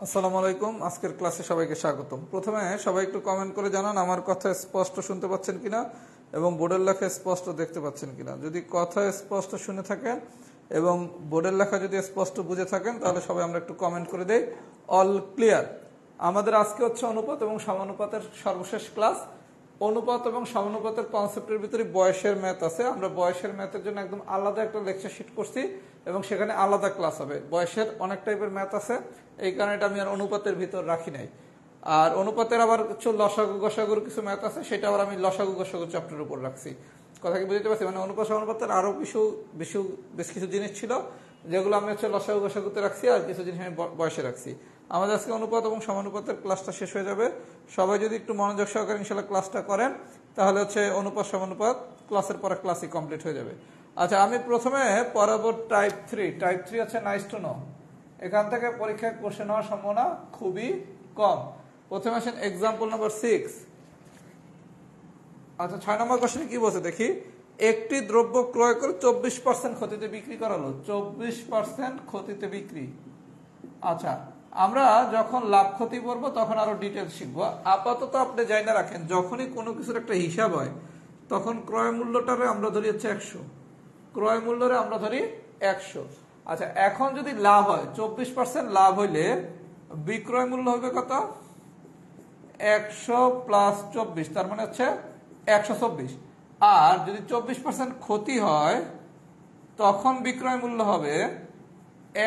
আসসালামু আলাইকুম। আজকের ক্লাসে সবাইকে স্বাগতম। প্রথমে সবাই একটু কমেন্ট করে জানান আমার কথা স্পষ্ট শুনতে পাচ্ছেন কিনা এবং বোর্ডের লেখা স্পষ্ট দেখতে পাচ্ছেন কিনা। যদি কথা স্পষ্ট শুনে থাকেন এবং বোর্ডের লেখা যদি স্পষ্ট বুঝে থাকেন তাহলে সবাই আমরা একটু কমেন্ট করে দেই অল ক্লিয়ার। আমাদের আজকে হচ্ছে অনুপাত এবং সমানুপাতের সর্বশেষ ক্লাস। অনুপাত এবং সমানুপাতের কনসেপ্টের ভিতরে বয়সের ম্যাথ আছে। আমরা বয়সের ম্যাথের জন্য একদম আলাদা একটা লেকচার শিট করছি এবং সেখানে আলাদা ক্লাস হবে। বয়সের অনেক টাইপের ম্যাথ আছে, এই কারণে এটা আমি আর অনুপাতের ভিতর রাখি নাই। আর অনুপাতের আবার কিছু লসাগু গসাগুর কিছু ম্যাথ আছে, সেটা আবার আমি লসাগু গসাগু চ্যাপ্টারের উপর রাখছি। কথা কি বুঝতে পারছি? মানে অনুপাত সমানুপাতের আরো বেশ কিছু জিনিস ছিল যেগুলো আমি হচ্ছে লসাগু গসাগুতে রাখছি, আর কিছু জিনিস আমি বয়সে রাখছি। আমাদের আজকে অনুপাত এবং সমানুপাতের ক্লাসটা শেষ হয়ে যাবে। সবাই যদি একটু মনোযোগ সহকারে ইনশাল্লাহ ক্লাসটা করেন তাহলে হচ্ছে অনুপাত সমানুপাত ক্লাসের পরে ক্লাসই কমপ্লিট হয়ে যাবে। আচ্ছা, আমি প্রথমে পড়াবো টাইপ 3। টাইপ 3 হচ্ছে নাইস টু নো। এখান থেকে পরীক্ষায় কোশ্চেন হওয়ার সম্ভাবনা খুবই কম। প্রথমে আসেন এক্সাম্পল নাম্বার 6। আচ্ছা, 6 নম্বর কোশ্চেনে কি বলছে দেখি। একটি দ্রব্য ক্রয় করে 24% ক্ষতিতে বিক্রি করালো। 24% ক্ষতিতে বিক্রি। আচ্ছা, আমরা যখন লাভ ক্ষতি করবো তখন আরো ডিটেলস শিখবো। আপাতত আপনি জানা রাখেন, যখনই কোনো কিছুর একটা হিসাব হয় তখন ক্রয় মূল্যটারে আমরা ধরি হচ্ছে 100, ক্রয় মূল্যরে আমরা ধরি 100। আচ্ছা, এখন যদি লাভ হয় 24% লাভ হইলে বিক্রয় মূল্য হবে কত? 100 প্লাস 24, তার মানে হচ্ছে 124। আর যদি 24% ক্ষতি হয় তখন বিক্রয় মূল্য হবে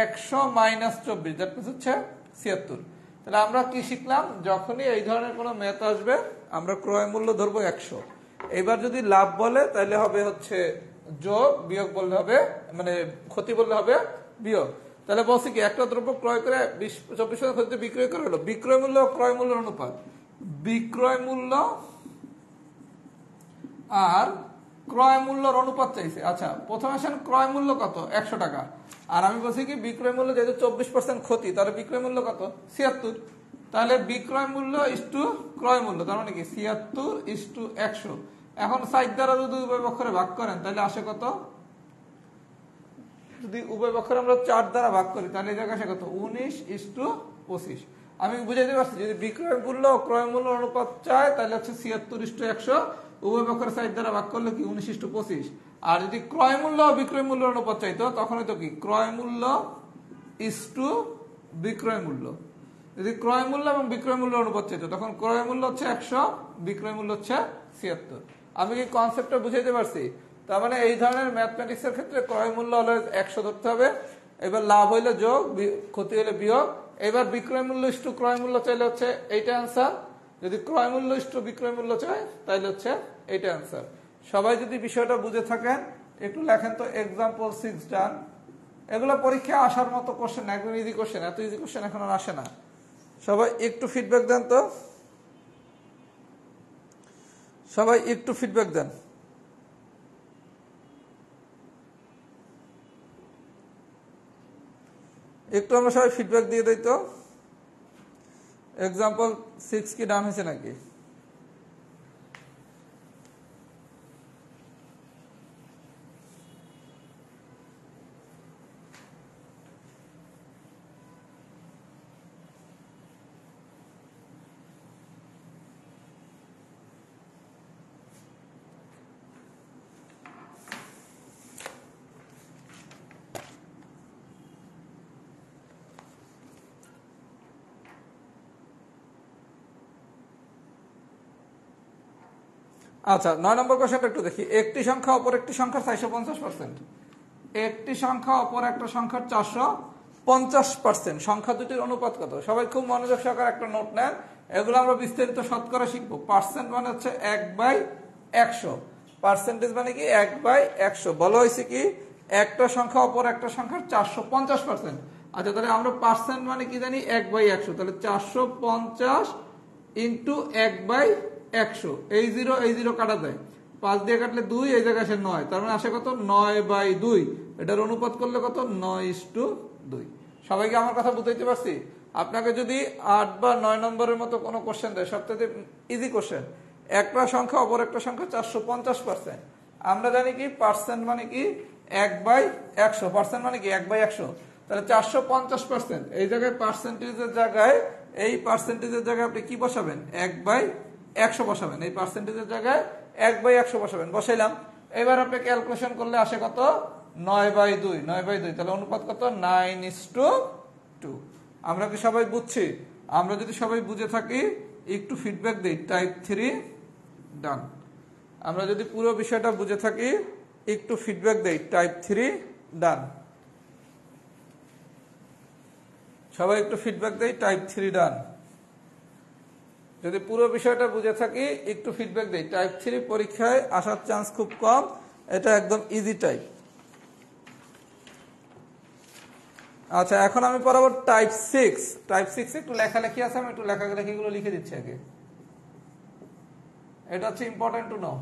100 মাইনাস 24, দ্যাট মিন্স হচ্ছে 76। তাহলে আমরা কি শিখলাম? যখনই এই ধরনের কোনো ম্যাথ আসবে আমরা ক্রয় মূল্য ধরবো 100। এবার যদি লাভ বলে তাহলে হবে হচ্ছে যোগ, বিয়োগ বললে হবে মানে ক্ষতি বললে হবে বিয়োগ। তাহলে বলছি কি, একটা দ্রব্য ক্রয় করে 24% ক্ষতিতে বিক্রয় করা হলো। বিক্রয় মূল্য ক্রয় মূল্যের অনুপাত, বিক্রয় মূল্য আর ক্রয় মূল্যের অনুপাত চাইছে। আচ্ছা, প্রথমে আসেন ক্রয় মূল্য কত? 100 টাকা। আর আমি বলছি কি বিক্রয় মূল্য যেহেতু 24% ক্ষতি, তাহলে বিক্রয় মূল্য কত? 76। তাহলে বিক্রয় মূল্য ইস্টু ক্রয় মূল্য, তার মানে কি 76 ইস্টু 100। এখন সাইড দ্বারা যদি উভয় পক্ষরে ভাগ করেন তাহলে আসে কত? যদি উভয় পক্ষরে আমরা 4 দ্বারা ভাগ করি তাহলে এই জায়গায় আসে কত? 19 ইস্টু 25। আমি বুঝাইতে পারছি, যদি বিক্রয় মূল্য ক্রয় মূল্য অনুপাত চায় তাহলে হচ্ছে 76 ইস্টু 100, উভয় পক্ষের সাইড দ্বারা ভাগ করলে কি 19 ইস্টু 25। আর যদি ক্রয় মূল্য বিক্রয় মূল্য অনুপাত চাইতো তখন হয়তো কি ক্রয় মূল্য ইস্টু বিক্রয় মূল্য। যদি ক্রয় মূল্য এবং বিক্রয় মূল্য অনুপাত চাইতো তখন ক্রয় মূল্য হচ্ছে 100, বিক্রয় মূল্য হচ্ছে 76। আমি কি কনসেপ্টটা বুঝাইতে পারছি? তার মানে এই ধরনের ম্যাথমেটিক্স এর ক্ষেত্রে ক্রয় মূল্য হলে 100 ধরতে হবে। এবার লাভ হইলে যোগ, ক্ষতি হলে বিয়োগ। এবার বিক্রয় মূল্য ইস্টু ক্রয় মূল্য চাইলে হচ্ছে এইটা অ্যান্সার। যদি ক্রয় মূল্য ইস্টু বিক্রয় মূল্য চাই তাহলে হচ্ছে এইটা অ্যান্সার। সবাই যদি বিষয়টা বুঝে থাকেন একটু লেখেন তো এক্সাম্পল 6 ডান। এগুলো পরীক্ষা আসার মতো কোশ্চেন, একদম ইজি কোশ্চেন। এত ইজি কোশ্চেন এখন আর আসে না। সবাই একটু ফিডব্যাক দেন তো, সবাই একটু ফিডব্যাক দেন। একটু আমরা সবাই ফিডব্যাক দিয়ে দিই তো। এক্সাম্পল 6 কি ডান হয়েছে নাকি? আচ্ছা, 9 নম্বর কোশ্চেনটা একটু দেখি। একটি সংখ্যা অপর একটি সংখ্যার 450%। একটি সংখ্যা অপর একটা সংখ্যার 450%। সংখ্যা দুটির অনুপাত কত? সবাই খুব মনোযোগ সহকারে একটা নোট নেন। এগুলো আমরা বিস্তারিত শতকরা শিখবো। পার্সেন্ট মানে হচ্ছে 1/100। পার্সেন্টেজ মানে কি 1/100। বলা হয়েছে কি একটা সংখ্যা অপর একটা সংখ্যার 450%। আচ্ছা, তাহলে আমরা পার্সেন্ট মানে কি জানি? 1/100। তাহলে 450 ইন্টু 1/100। এই জিরো কাটা যায়, 5 দিয়ে কাটলে 2, এই জায়গায় আসে 9, তার মানে আসে কত? 9/2। এটার অনুপাত করলে কত? 9:2। সবাইকে আমার কথা বুঝাইতে পারছি? আপনাকে যদি 8 বা 9 নম্বরের মতো কোনো কোশ্চেন দেয়, সবথেকে ইজি কোশ্চেন, একটা সংখ্যা অপর একটা সংখ্যা 450%। আমরা জানি কি পার্সেন্ট মানে কি 1/100। পার্সেন্ট মানে কি 1/100। তাহলে 450%, এই জায়গায় পার্সেন্টেজের জায়গায়, এই পার্সেন্টেজের জায়গায় আপনি কি বসাবেন, 1/100 বসাবেন। এই পার্সেন্টেজের জায়গায় 1/100 বসাবেন, বসাইলাম। এবার আপনি ক্যালকুলেশন করলে আসে কত, 9/2, 9/2, তাহলে অনুপাত কত, 9:2। আমরা কি সবাই বুঝছি? আমরা যদি সবাই বুঝে থাকি একটু ফিডব্যাক দিই, টাইপ 3 ডান। আমরা যদি পুরো বিষয়টা বুঝে থাকি একটু ফিডব্যাক দেই, টাইপ 3 ডান। সবাই একটু ফিডব্যাক দেই, টাইপ 3 ডান। যদি পুরো বিষয়টা বুঝে থাকি একটু ফিডব্যাক দেই। টাইপ 3 পরীক্ষায় আসার চান্স খুব কম, এটা একদম ইজি টাইপ। আচ্ছা, এখন আমি পড়াবো টাইপ 6। টাইপ 6 একটু লেখালেখি আছে, আমি একটু লেখালেখিগুলো লিখে দিচ্ছি আগে, এটা হচ্ছে ইম্পর্টেন্ট টু নো।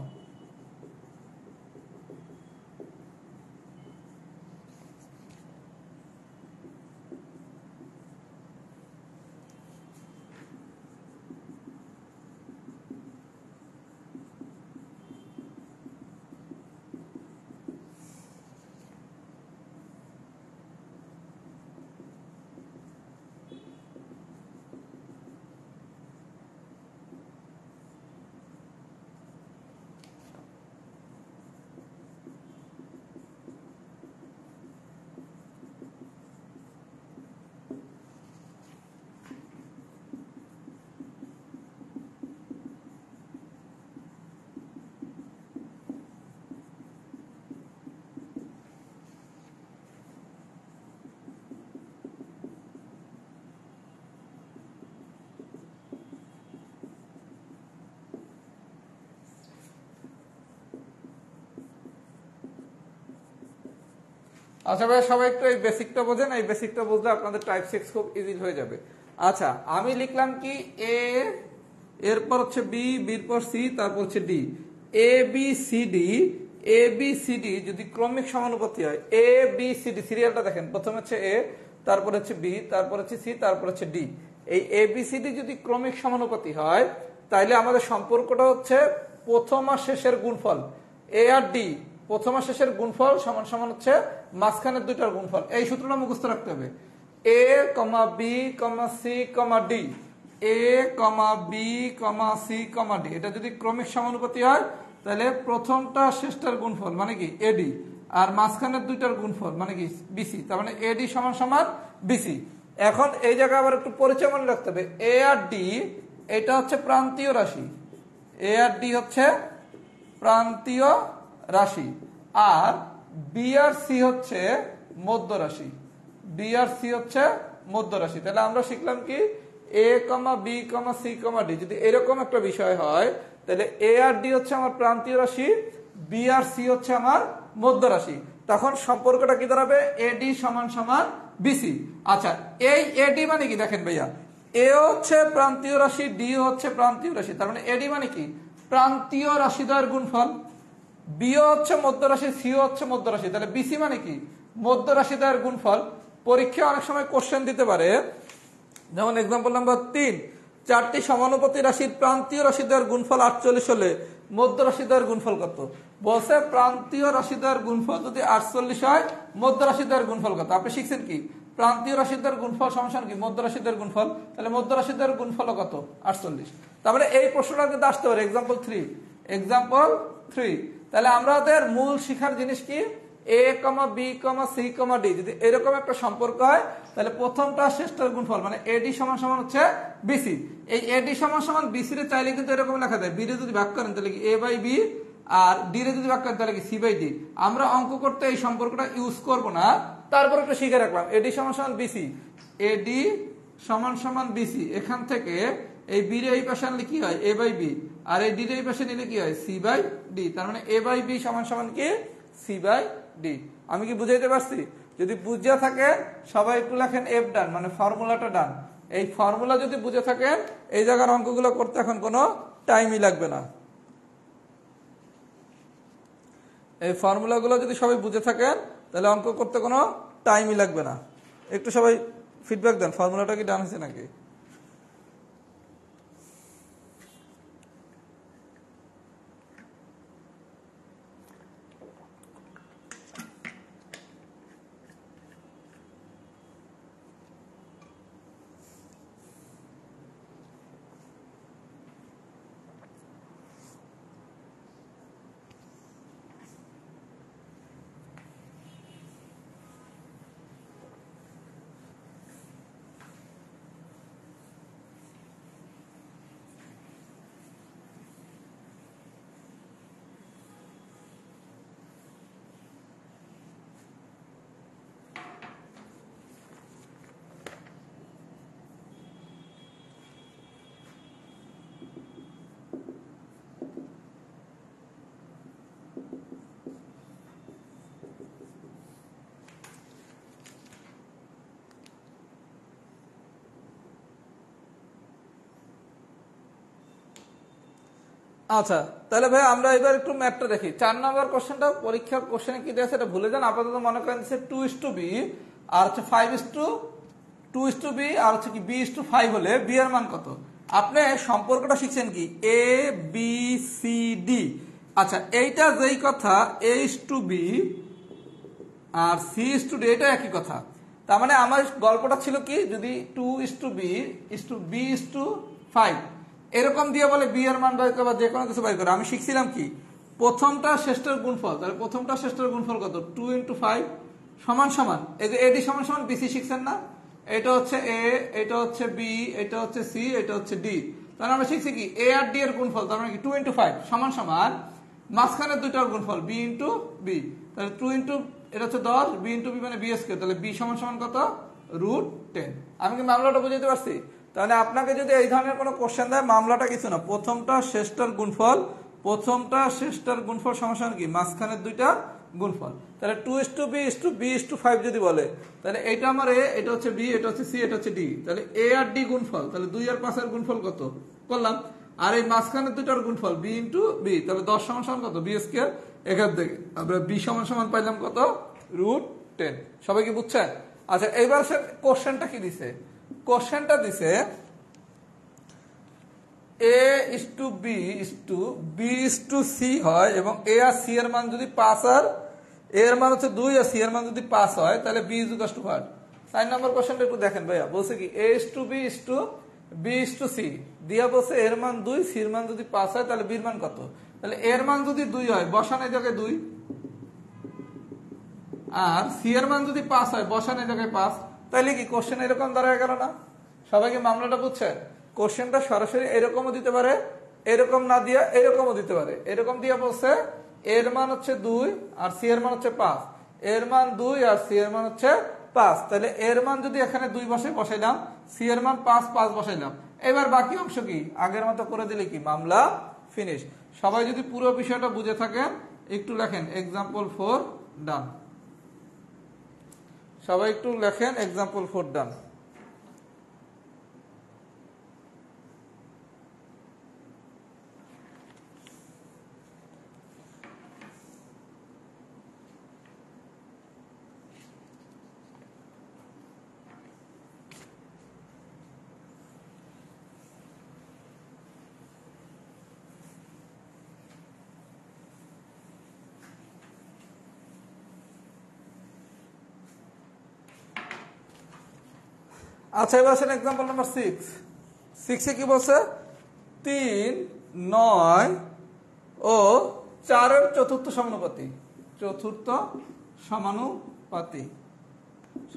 আচ্ছা ভাই, সবাই একটু এই বেসিকটা বোঝেন, এই বেসিকটা বুঝলে আপনাদের টাইপ 6 খুব ইজি হয়ে যাবে। আচ্ছা, আমি লিখলাম কি, এ, এরপর হচ্ছে বি, বির পর সি, তারপর হচ্ছে D. A B C D, A B C D যদি ক্রমিক সমানুপাতি হয়, এ বি সি ডি সিরিয়ালটা দেখেন, প্রথমে হচ্ছে এ, তারপর হচ্ছে বি, তারপর হচ্ছে সি, তারপর হচ্ছে ডি। এই এ বি সি ডি যদি ক্রমিক সমানুপাতি হয়, তাইলে আমাদের সম্পর্কটা হচ্ছে প্রথম আর শেষের গুণফল, এ আর ডি, প্রথম আর শেষের গুণফল সমান সমান হচ্ছে মাঝখানের দুইটার গুণফল। এই সূত্রটা মুখস্থ রাখতে হবে, এ কমা B comma c comma D, এ কমা B comma c comma D, এটা যদি ক্রমিক সমানুপাতি হয় তাহলে প্রথমটা শেষটার গুণফল মানে কি এডি, আর মাঝখানের দুইটার গুণফল মানে কি বিসি, তার মানে এডি সমান সমান বিসি। এখন এই জায়গায় আবার একটু পরিচয় মনে রাখতে হবে, এ আর ডি এটা হচ্ছে প্রান্তীয় রাশি, এ আর ডি হচ্ছে প্রান্তীয় রাশি, আর বি আর সি হচ্ছে মধ্য রাশি, বি আর সি হচ্ছে মধ্য রাশি। তাহলে আমরা শিখলাম কি, এ কমা B comma c comma D যদি এরকম একটা বিষয় হয়, তাহলে এ আর ডি হচ্ছে আমার প্রান্তীয় রাশি, বি আর সি হচ্ছে আমার মধ্য রাশি। তখন সম্পর্কটা কি দাঁড়াবে, এডি সমান সমান বিসি। আচ্ছা, এই এডি মানে কি দেখেন ভাইয়া, এ হচ্ছে প্রান্তীয় রাশি, ডি হচ্ছে প্রান্তীয় রাশি, তার মানে এডি মানে কি প্রান্তীয় রাশিদ্বয়ের গুণফল, বিও হচ্ছে মধ্য রাশি, সিও হচ্ছে মধ্য রাশি, তাহলে বিসি মানে কি মধ্য রাশিদ্বয়ের গুণফল। পরীক্ষায় অনেক সময় কোশ্চেন দিতে পারে, যেমন এক্সাম্পল নাম্বার 3, 4টি সমানুপাতি রাশির প্রান্তীয় রাশিদ্বয়ের গুণফল 48 হলে মধ্য রাশিদ্বয়ের গুণফল কত? বলছে প্রান্তীয় রাশিদ্বয়ের গুণফল যদি 48 হয়, মধ্য রাশিদ্বয়ের গুণফল কত? আপনি শিখছেন কি, প্রান্তীয় রাশিদ্বয়ের গুণফল সমান কি মধ্য রাশিদ্বয়ের গুণফল, তাহলে মধ্য রাশিদ্বয়ের গুণফল কত? 48। তারপরে এই প্রশ্নটা কিন্তু আসতে পারে, এক্সাম্পল 3, এক্সাম্পল 3। তাহলে আমরা ওদের মূল শিখার জিনিস কি, এ কমা B comma c comma D যদি এরকম একটা সম্পর্ক হয়, তাহলে প্রথমটা শেষটার গুণফল মানে এডি সমান সমান হচ্ছে বিসি। এই এডি সমান সমান বিসি রে চাইলে কিন্তু এরকম লেখা যায়, বি রে যদি ভাগ করেন তাহলে কি এ বাই বি, আর ডি রে যদি ভাগ করেন তাহলে কি সি বাই ডি। আমরা অঙ্ক করতে এই সম্পর্কটা ইউজ করব না, তারপর একটু শিখে রাখলাম, এডি সমান সমান বিসি, এডি সমান সমান বিসি। এখান থেকে এই বি রে এই পাশে আনলে কি হয়, এ বাই বি, আর এই ডি রে এই পাশে নিলে কি হয়, সি বাই ডি। তার মানে এ বাই বি সমান সমান কি সি বাই ডি। আমি কি বুঝাইতে পারছি? যদি বুঝে থাকে সবাই একটু লেখেন এফ ডান, মানে ফর্মুলাটা ডান। এই ফর্মুলা যদি বুঝে থাকেন, এই জায়গার অঙ্কগুলো করতে এখন কোনো টাইমই লাগবে না। এই ফর্মুলাগুলো যদি সবাই বুঝে থাকেন তাহলে অঙ্ক করতে কোনো টাইমই লাগবে না। একটু সবাই ফিডব্যাক দেন, ফর্মুলাটা কি ডান হয়েছে নাকি? আচ্ছা, তাহলে ভাই আমরা এবার একটু ম্যাথটা দেখি। 4 নম্বর কোশ্চেনটা পরীক্ষার কোশ্চেনে কি দিয়েছে এটা ভুলে যান, আপাতত মনে করেন যে 2:b আর হচ্ছে 5:2:b আর হচ্ছে কি b:5 হলে b এর মান কত? আপনি সম্পর্কটা শিখছেন কি a b c d। আচ্ছা, এইটা যেই কথা a:b আর c:d এটা একই কথা। তার মানে আমার গল্পটা ছিল কি, যদি 2:b:b:5 এরকম দিয়ে বলে বি এর মান বের করো বা যে কোনো কিছু বের করো, আমি শিখছিলাম কি প্রথমটা শেষটার গুণফল। তাহলে প্রথমটা শেষটার গুণফল কত? 2 × 5 সমান সমান এই যে এডি সমান সমান বিসি শিখছেন না, এটা হচ্ছে এ, এটা হচ্ছে বি, এটা হচ্ছে সি, এটা হচ্ছে ডি। তাহলে আমরা শিখছি কি এ আর ডি এর গুণফল, তার মানে কি 2 × 5 সমান সমান মাঝখানের দুইটার গুণফল বি ইন্টু বি। তাহলে 2 ইন্টু এটা হচ্ছে 10, বি ইন্টু বি মানে বিএসকে, তাহলে বি সমান সমান কত? √10। আমি কি মামলাটা বুঝাতে পারছি? তাহলে আপনাকে যদি এই ধরনের কোনো কোশ্চেন দেয়, মামলাটা কিছু না, প্রথমটা শেষটার গুণফল, প্রথমটা শেষটার গুণফল সমান কি মাঝখানের দুইটা গুণফল। তাহলে 2:b:b:5 যদি বলে, তাহলে এটা আমার এ, এটা হচ্ছে বি, এটা হচ্ছে সি, এটা হচ্ছে ডি। তাহলে এ আর ডি গুণফল, তাহলে 2 আর 5 এর গুণফল কত করলাম, আর এই মাঝখানের দুইটার গুণফল বি ইন্টু বি, তাহলে 10 সমান সমান কত? B square. এখান থেকে আমরা বি সমান সমান পাইলাম কত? √10। সবাই কি বুঝছেন? আচ্ছা, এইবার সে কোশ্চেনটা কি দিছে? কোশ্চেনটা দিছে a:b:c হয় এবং a আর c এর মান যদি 5 আর a এর মান হচ্ছে 2 আর c এর মান যদি 5 হয়, তাহলে b = 4। 4 নম্বর কোশ্চেনটা একটু দেখেন ভাইয়া, বলছে কি a:b:c দিয়া বলছে এর মান 2, c এর মান যদি 5 হয় তাহলে b এর মান কত? তাহলে এর মান যদি 2 হয় বসান এই জায়গায় 2, আর c এর মান যদি 5 হয় বসান এই জায়গায় 5, তাহলে কি কোশ্চেন এরকম দাঁড়ায় গেল না? সবাইকে মামলাটা বুঝছেন? কোশ্চেনটা সরাসরি এরকমও দিতে পারে, এরকম না দিয়া এরকমও দিতে পারে। এরকম দিয়া বলছে এর মান হচ্ছে 2 আর সি এর মান হচ্ছে 5, এর মান 2 আর সি এর মান হচ্ছে 5, তাহলে এর মান যদি এখানে 2 বসাইলাম, সি এর মান 5 বসাইলাম, এবার বাকি অংশ কি আগের মতো করে দিলে কি মামলা ফিনিশ। সবাই যদি পুরো বিষয়টা বুঝে থাকেন একটু লেখেন এক্সাম্পল 4 ডান। সবাই একটু লেখেন এক্সাম্পল 4 ডান। আচ্ছা, এবার আসেন এক্সাম্পল নাম্বার 6। 6 এ কি বলছে? 3, 9 ও 4 এর চতুর্থ সমানুপাতি। চতুর্থ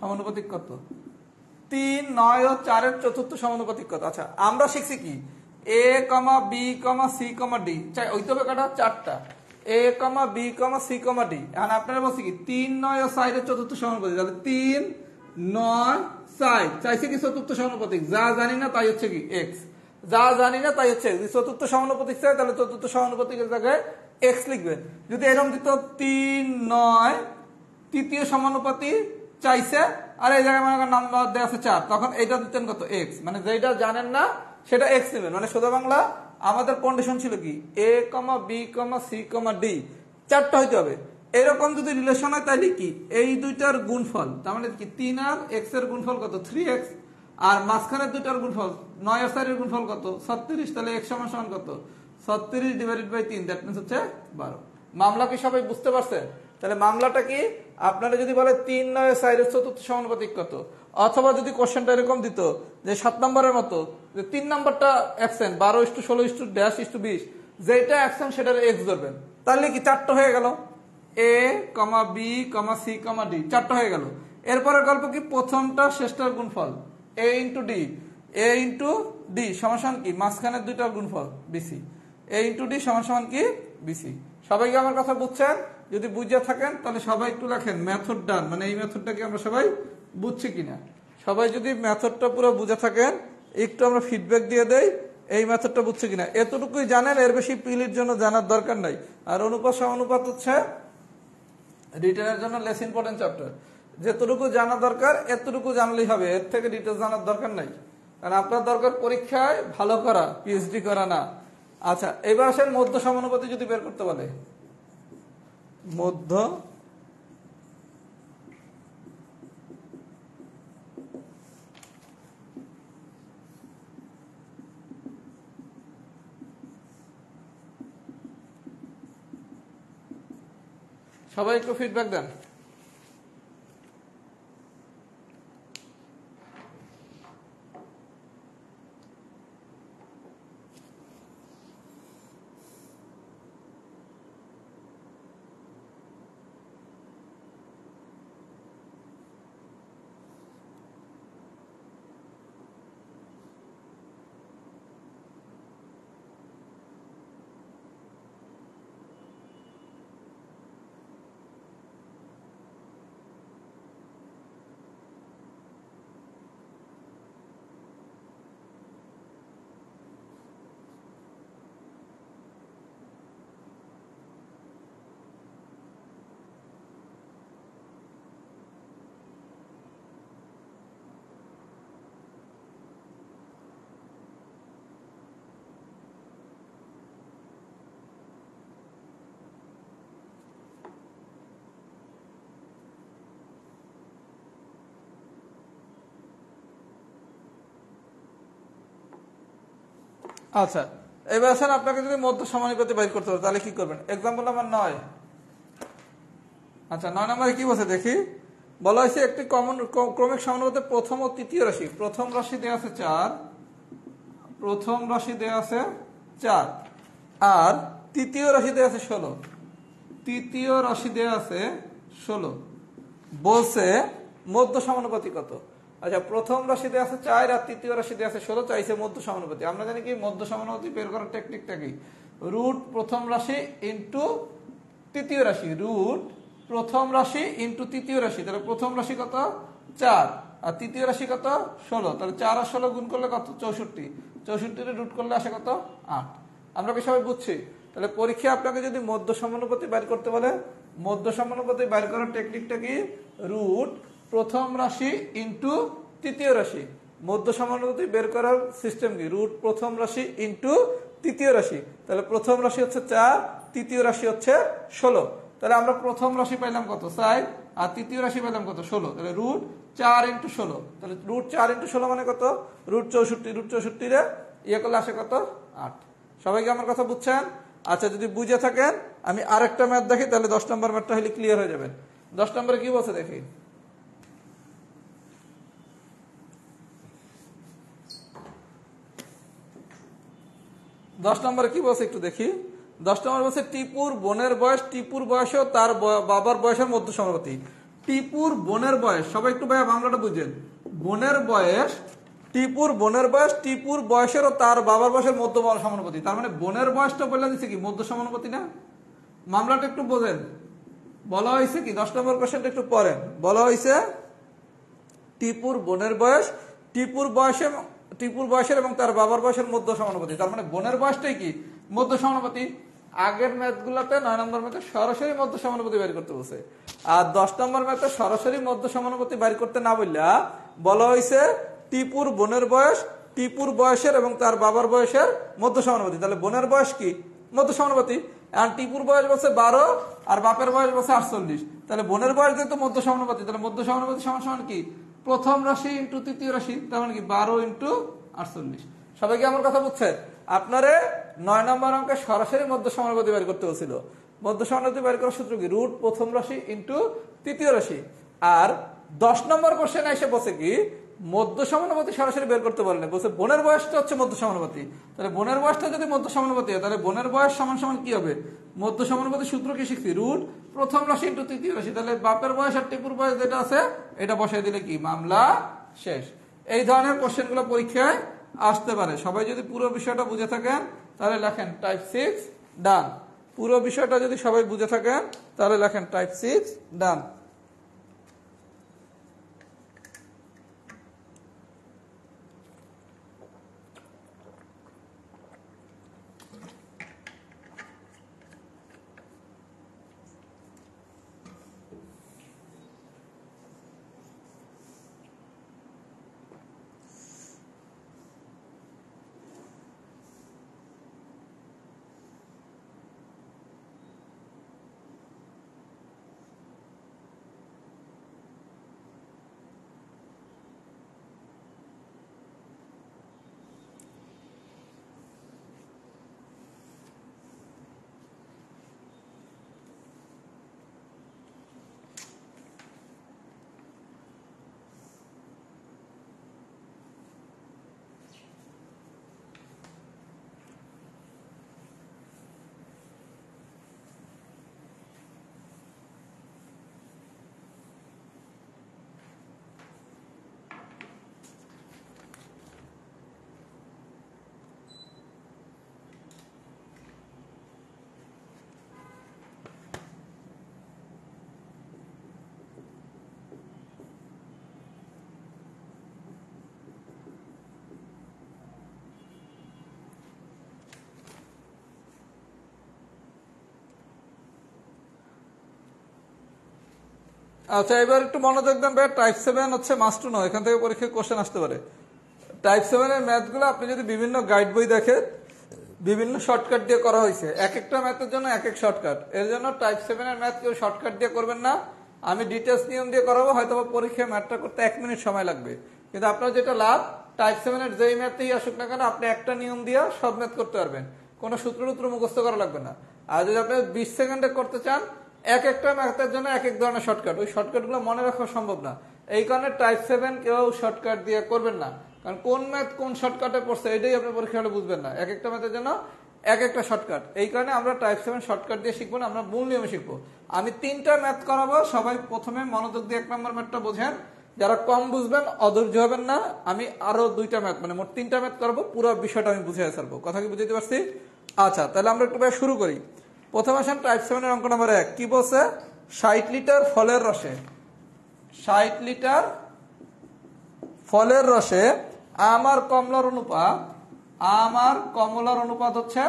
সমানুপাতিক কত? 3, 9 ও 4 এর চতুর্থ সমানুপাতিক কত? আচ্ছা, আমরা শিখছি কি a, b, c, d চাই ওই তবে কাটা 4টা a, b, c, d। এখন আপনারা বলছি কি 3, 9 ও 4 এর চতুর্থ সমানুপাতিক, তাহলে 3, 9, 4 চাইছে কি চতুর্থ সমানুপাতিক, যা জানি না তাই হচ্ছে কি x, যা জানি না তাই হচ্ছে চতুর্থ সমানুপাতিক চাই, তাহলে চতুর্থ সমানুপাতিকের জায়গায় x লিখবেন। যদি এরকম দিত 3, 9 তৃতীয় সমানুপাতি চাইছে আর এই জায়গায় মনে করেন নাম্বার দেওয়া আছে 4, তখন এটা দিতেন কত? x, মানে যেটা জানেন না সেটা x নেবেন। মানে সোজা বাংলা আমাদের কন্ডিশন ছিল কি a, b, c, d 4টা হইতে হবে। এরকম যদি রিলেশন হয় তাহলে কি এই দুইটার গুণফল, তার মানে কি 3 আর x এর গুণফল কত? 3x, আর মাঝখানের দুইটার গুণফল 9 আর 4 এর গুণফল কত? 36, তাহলে x সমান সমান কত? 36/3, দ্যাট মিন্স হচ্ছে 12। মামলা কি সবাই বুঝতে পারছেন? তাহলে মামলাটা কি আপনারা যদি বলে 3, 9 ও 4 এর চতুর্থ সমানুপাতিক কত, অথবা যদি কোশ্চেনটা এরকম দিত যে 7 নম্বরের মতো যে 3 নম্বরটা অ্যাকশন 12:16:20, যেটা অ্যাকশন সেটার x ধরবেন, তাহলে কি 4টা হয়ে গেল a, b, c, d 4টা হয়ে গেল। এরপরের গল্প কি প্রথমটা শেষটার গুণফল a × d সমান সমান কি মাঝখানের দুইটার গুণফল bc, a × d সমান সমান কি bc। সবাই কি আমার কথা বুঝছেন? যদি বুঝে থাকেন তাহলে সবাই একটু লেখেন মেথড ডান, মানে এই মেথডটা কি আমরা সবাই বুঝছি কিনা। সবাই যদি মেথডটা পুরো বুঝে থাকেন একটু আমরা ফিডব্যাক দিয়ে দেই এই মেথডটা বুঝছে কিনা। এতটুকুই জানেন, এর বেশি পিলির জন্য জানার দরকার নাই। আর অনুপাত সমানুপাত হচ্ছে রিটেনের জন্য লেস ইম্পর্টেন্ট চ্যাপ্টার, যেতটুকু জানা দরকার এতটুকু জানলেই হবে, এর থেকে ডিটেলস জানার দরকার নাই। কারণ আপনার দরকার পরীক্ষায় ভালো করা, পিএইচডি করা না। আচ্ছা, এবার আসেন মধ্য সমানুপাতি যদি বের করতে বলে, মধ্য সবাই একটু ফিডব্যাক দেন। আচ্ছা, এবার আসেন আপনাকে যদি মধ্য সমানুপাতি বের করতে হবে তাহলে কি করবেন? Example number 9। আচ্ছা, 9 নম্বরে কি বলছে দেখি। বলা হয়েছে একটি ক্রমিক সমানুপাতে প্রথম ও তৃতীয় রাশি, প্রথম রাশি দেওয়া আছে 4, প্রথম রাশি দেওয়া আছে 4 আর তৃতীয় রাশি দেওয়া আছে 16, তৃতীয় রাশি দেওয়া আছে 16। বলছে মধ্য সমানুপাতি কত? আচ্ছা, প্রথম রাশি দেওয়া আছে 4 আর তৃতীয় রাশি দেওয়া আছে 16, চাইছে মধ্য সমানুপাতি। আমরা জানি কি মধ্য সমানুপাতি বের করার টেকনিকটা কি? রুট প্রথম রাশি ইন্টু তৃতীয় রাশি, রুট প্রথম রাশি ইন্টু তৃতীয় রাশি। তাহলে প্রথম রাশি কত? 4 আর তৃতীয় রাশি কত? 16। তাহলে 4 আর 16 গুণ করলে কত? 64। 64 রুট করলে আসে কত? 8। আমরা কি সবাই বুঝছি? তাহলে পরীক্ষায় আপনাকে যদি মধ্য সমানুপাতি বের করতে বলে, মধ্য সমানুপাতি বের করার টেকনিকটা কি? রুট প্রথম রাশি ইন্টু তৃতীয় রাশি। মধ্য সমানুপাতি বের করার সিস্টেম কি? রুট প্রথম রাশি ইন্টু তৃতীয় রাশি। তাহলে প্রথম রাশি হচ্ছে 4, তৃতীয় রাশি হচ্ছে 16। তাহলে আমরা প্রথম রাশি পাইলাম কত? 4 আর তৃতীয় রাশি পাইলাম কত? 16। তাহলে রুট 4 ইন্টু 16। তাহলে রুট 4 ইন্টু 16 মানে কত? রুট 64। রুট 64 রে ইয়ে করলে আসে কত? 8। সবাইকে আমার কথা বুঝছেন? আচ্ছা, যদি বুঝে থাকেন আমি আরেকটা ম্যাথ দেখি, তাহলে 10 নম্বর ম্যাথটা হলে ক্লিয়ার হয়ে যাবেন। 10 নম্বরে কি বলছে দেখি। 10 নম্বরে কি বলছে একটু দেখি। 10 নম্বর বলছে টিপুর বোনের বয়স টিপুর বয়স ও তার বাবার বয়সের মধ্য সমানুপাতি। টিপুর বোনের বয়স, সবাই একটু ভাইয়া বাংলাটা বুঝেন। বোনের বয়স, টিপুর বোনের বয়স টিপুর বয়সের ও তার বাবার বয়সের মধ্য সমানুপাতি। তার মানে বোনের বয়সটা বলে দিচ্ছে কি? মধ্য সমানুপাতি না? মামলাটা একটু বোঝেন। বলা হয়েছে কি? 10 নম্বর কোশ্চেনটা একটু পড়েন। বলা হয়েছে টিপুর বোনের বয়স টিপুর বয়সের এবং তার বাবার বয়সের মধ্য সমানুপাতি। তার মানে বোনের বয়সটাই কি? মধ্য সমানুপাতি। আগের ম্যাথ গুলাতে 9 নম্বর ম্যাথে সরাসরি মধ্য সমানুপাতি বের করতে বলছে, আর 10 নম্বর ম্যাথে সরাসরি মধ্য সমানুপাতি বের করতে না বললা বলা হয়েছে টিপুর বোনের বয়স টিপুর বয়সের এবং তার বাবার বয়সের মধ্য সমানুপাতি। তাহলে বোনের বয়স কি? মধ্য সমানুপাতি। আর টিপুর বয়স বলছে 12 আর বাপের বয়স বলছে 48। তাহলে বোনের বয়স যেহেতু মধ্য সমানুপাতি, তাহলে মধ্য সমানুপাতি সমান সমান কি? প্রথম রাশি ইন্টু তৃতীয় রাশি। তার মানে কি? 12 ইন্টু 48। সবাইকে আমার কথা বুঝছেন? আপনারে 9 নম্বর অঙ্কে সরাসরি মধ্য সমানুপাতি বের করতে হয়েছিল। মধ্য সমানুপাতি বের করার সূত্র কি? রুট প্রথম রাশি ইন্টু তৃতীয় রাশি। আর 10 নম্বর কোশ্চেনে এসে বসে কি? মধ্য সমানুপাতি সরাসরি বের করতে পারলে বলছে বোনের বয়সটা হচ্ছে মধ্য সমানুপাতি। তাহলে বোনের বয়সটা যদি মধ্য সমানুপাতি হয়, তাহলে বোনের বয়স সমান সমান কি হবে? মধ্য সমানুপাতি সূত্র কি শিখছি? রুট প্রথম রাশি ইন্টু তৃতীয় রাশি। তাহলে বাপের বয়স আর টিপুর বয়স যেটা আছে এটা বসাই দিলে কি? মামলা শেষ। এই ধরনের কোশ্চেন গুলো পরীক্ষায় আসতে পারে। সবাই যদি পুরো বিষয়টা বুঝে থাকেন তাহলে লেখেন টাইপ 6 ডান। পুরো বিষয়টা যদি সবাই বুঝে থাকেন তাহলে লেখেন টাইপ 6 ডান। আচ্ছা, এবার একটু মনোযোগ দেন ভাই। টাইপ 7 হচ্ছে মাস্ট টু নো, এখান থেকে পরীক্ষায় কোশ্চেন আসতে পারে। টাইপ 7 এর ম্যাথগুলো আপনি যদি বিভিন্ন গাইড বই দেখেন, বিভিন্ন শর্টকাট দিয়ে করা হয়েছে। এক একটা ম্যাথের জন্য এক এক শর্টকাট। এর জন্য টাইপ 7 এর ম্যাথ কেউ শর্টকাট দিয়ে করবেন না। আমি ডিটেলস নিয়ম দিয়ে করাবো, হয়তো পরীক্ষায় ম্যাথটা করতে 1 মিনিট সময় লাগবে। কিন্তু আপনার যেটা লাভ, টাইপ 7 এর যেই ম্যাথেই আসুক না কেন, আপনি একটা নিয়ম দিয়ে সব ম্যাথ করতে পারবেন, কোনো সূত্র মুখস্থ করা লাগবে না। আর যদি আপনি 20 সেকেন্ডে করতে চান, এক একটা ম্যাথের জন্য এক এক ধরনের শর্টকাট, ওই শর্টকাটগুলো মনে রাখা সম্ভব না। এই কারণে টাইপ 7 কেউ শর্টকাট দিয়ে করবেন না, কারণ কোন ম্যাথ কোন শর্টকাটে পড়ছে এটাই আপনি পরীক্ষা হলে বুঝবেন না। এক একটা ম্যাথের জন্য এক একটা শর্টকাট। এই কারণে আমরা টাইপ 7 শর্টকাট দিয়ে শিখবো না, আমরা মূল নিয়মে শিখবো। আমি 3টা ম্যাথ করাবো, সবাই প্রথমে মনোযোগ দিয়ে 1 নম্বর ম্যাথটা বোঝেন। যারা কম বুঝবেন অধৈর্য হবেন না, আমি আরো 2টা ম্যাথ, মানে মোট 3টা ম্যাথ করাবো, পুরো বিষয়টা আমি বুঝিয়ে ছাড়বো। কথা কি বুঝতে পারছি? আচ্ছা, তাহলে আমরা একটু শুরু করি। প্রথম আসেন টাইপ 7 এর অঙ্ক নম্বর 1। কি বলছে? 60 লিটার ফলের রসে, 60 লিটার ফলের রসে আমার কমলার অনুপাত হচ্ছে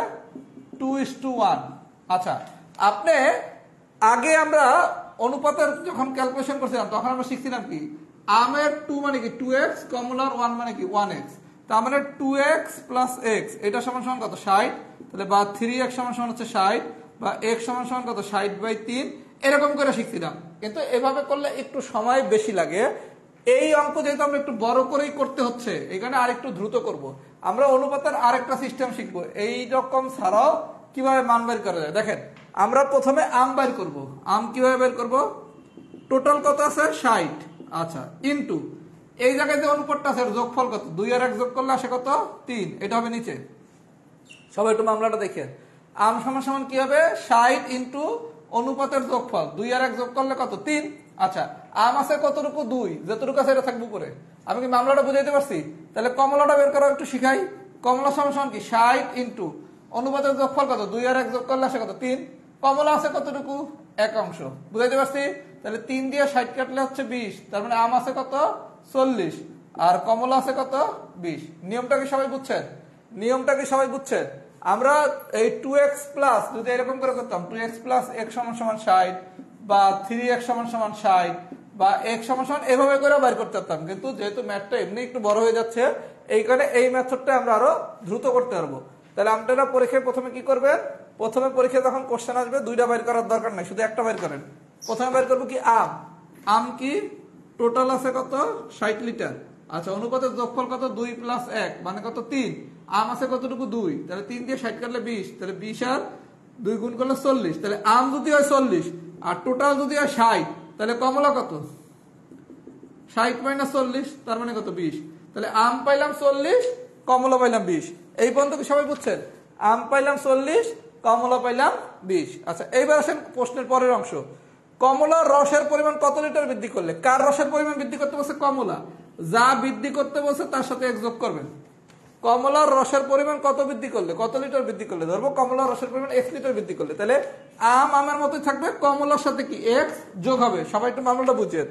2:1। আচ্ছা, আপনি আগে আমরা অনুপাতের যখন ক্যালকুলেশন করছিলাম তখন আমরা শিখছিলাম কি, আমের 2 মানে কি 2x, কমলার 1 মানে কি 1x। তার মানে 2x প্লাস x এটা সমান সমান কত? 60। তাহলে বা 3x সমান সমান হচ্ছে 60, বা x সমান সমান কত? 60/3। এরকম করে শিখছিলাম, কিন্তু এভাবে করলে একটু সময় বেশি লাগে। এই অঙ্ক যেহেতু আমরা একটু বড় করেই করতে হচ্ছে, এখানে আর একটু দ্রুত করব। আমরা অনুপাতের আরেকটা সিস্টেম শিখবো, এই রকম ছাড়াও কিভাবে মান বের করা যায়। দেখেন, আমরা প্রথমে আম বের করব। আম কিভাবে বের করব? টোটাল কত আছে? 60। আচ্ছা, ইনটু এই জায়গায় যে অনুপাতটা আছে যোগফল কত? 2 আর 1 যোগ করলে আসে কত? 3। এটা হবে নিচে। সবাই একটু মামলাটা দেখেন। আম সমান সমান কি হবে? 60 ইনটু অনুপাতের যোগফল, 2 আর 1 যোগ করলে কত? 3। আচ্ছা, আম আছে কতটুকু? 2, যতটুকু আছে এটা থাকবে উপরে। আমি কি মামলাটা বুঝাইতে পারছি? তাহলে কমলাটা বের করা একটু শিখাই। কমলা সমান সমান কি? 60 ইনটু অনুপাতের যোগফল কত? 2 আর 1 যোগ করলে আসে কত? 3। কমলা আছে কতটুকু? 1 অংশ। বুঝাইতে পারছি? তাহলে 3 দিয়ে 60 কাটলে হচ্ছে 20। তার মানে আম আছে কত? 40, আর কমলা আছে কত? 20। নিয়মটা কি সবাই বুঝছেন? আমরা এই 2x প্লাস যদি এরকম করে করতাম, 2x প্লাস x সমান সমান 60, বা 3x সমান সমান 60, বা x সমান সমান এভাবে করে বের করতে পারতাম। কিন্তু যেহেতু ম্যাথটা এমনি একটু বড় হয়ে যাচ্ছে, এই কারণে এই মেথডটা আমরা আরো দ্রুত করতে পারবো। তাহলে আপনারা পরীক্ষায় প্রথমে কি করবেন? প্রথমে পরীক্ষায় যখন কোশ্চেন আসবে 2টা বের করার দরকার নাই, শুধু একটা বের করেন। প্রথমে বের করবো কি? আম কি টোটাল আছে কত? 60 লিটার। আচ্ছা, অনুপাতের যোগফল কত? 2 প্লাস 1 মানে কত? 3। আম আছে কতটুকু? 2। তাহলে 3 দিয়ে 60 কাটলে 20। তাহলে 20 আর 2 গুণ করলে 40। তাহলে আম যদি হয় 40 আর টোটাল যদি হয় 60, তাহলে কমলা কত? 60 মাইনাস 40, তার মানে কত? 20। তাহলে আম পাইলাম 40, কমলা পাইলাম 20। এই পর্যন্ত কি সবাই বুঝছেন? আম পাইলাম 40, কমলা পাইলাম 20। আচ্ছা, এইবার আসেন প্রশ্নের পরের অংশ। কমলার রসের পরিমাণ কত লিটার বৃদ্ধি করলে? কার রসের পরিমাণ বৃদ্ধি করতে বলছে? কমলা। যা বৃদ্ধি করতে বলছে তার সাথে এক যোগ করবেন। কমলার রসের পরিমাণ কত বৃদ্ধি করলে? কত লিটার বৃদ্ধি করলে? ধরবো কমলার রসের পরিমাণ x লিটার বৃদ্ধি করলে, তাহলে আমের মতোই থাকবে, কমলার সাথে কি x যোগ হবে। সবাই একটু মামলাটা বুঝেন।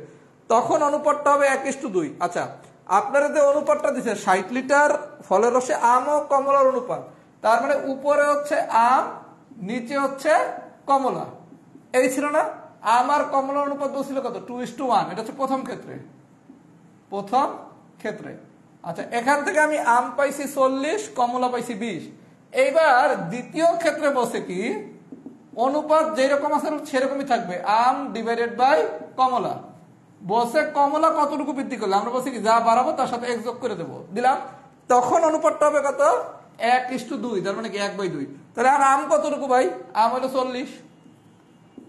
তখন অনুপাতটা হবে 1:2। আচ্ছা, আপনারা যে অনুপাতটা দিচ্ছে 60 লিটার ফলের রসে আম ও কমলার অনুপাত, তার মানে উপরে হচ্ছে আম, নিচে হচ্ছে কমলা। এই ছিল না? আম আর কমলার অনুপাত ছিল কত? 2:1। এটা হচ্ছে প্রথম ক্ষেত্রে। আচ্ছা, এখান থেকে আমি আম পাইছি 40, কমলা পাইছি 20। এইবার দ্বিতীয় ক্ষেত্রে বসে কি, অনুপাত যেরকম আছে সেরকমই থাকবে, আম ডিভাইডেড বাই কমলা। বসে কমলা কতটুকু বৃদ্ধি করলে? আমরা বলছি কি, যা বাড়াবো তার সাথে এক যোগ করে দেবো, দিলাম। তখন অনুপাতটা হবে কত? 1:2, তার মানে কি 1/2। তাহলে আর আম কতটুকু ভাই? আম হলো 40,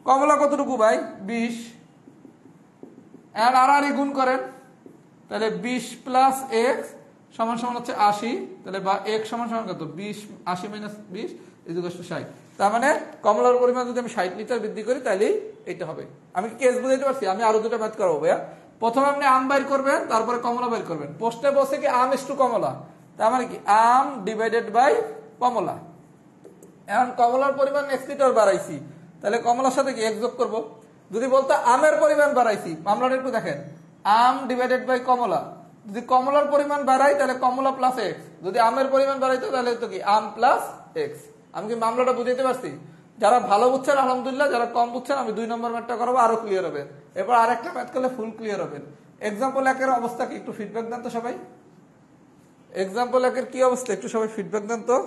কমলা কতটুকু ভাই? 20। আর গুণ করেন, তাহলে 20 প্লাস x সমান সমান হচ্ছে 80। তাহলে বা x সমান সমান কত? 20, 80 মাইনাস 20 = 60। তার মানে কমলার পরিমাণ যদি আমি 60 লিটার বৃদ্ধি করি তাহলে এটা হবে। আমি কেস বুঝাইতে পারছি? আমি আরো 2টা ম্যাথ করাবো ভাইয়া। প্রথমে আপনি আম বের করবেন, তারপরে কমলা বের করবেন। পোস্টে বসে কি আম ইস টু কমলা, তার মানে কি আম ডিভাইডেড বাই কমলা। এখন কমলার পরিমাণ x লিটার বাড়াইছি, তাহলে কমলার সাথে কি এক যোগ করবো। যদি বলতো আমের পরিমাণ বাড়াইছি, মামলাটা একটু দেখেন, আম ডিভাইডেড বাই কমলা। যদি কমলার পরিমাণ বাড়াই তাহলে কমলা প্লাস x, যদি আমের পরিমাণ বাড়াইতো তাহলে তো কি আম প্লাস x। আমি কি মামলাটা বুঝাইতে পারছি? যারা ভালো বুঝছেন আলহামদুলিল্লাহ, যারা কম বুঝছেন আমি 2 নম্বর ম্যাথটা করাবো, আরো ক্লিয়ার হবে। এবার আরেকটা ম্যাথ করলে ফুল ক্লিয়ার হবেন। এক্সাম্পল 1-এর অবস্থা কি একটু ফিডব্যাক দেন তো সবাই। এক্সাম্পল 1-এর কি অবস্থা একটু সবাই ফিডব্যাক দেন তো।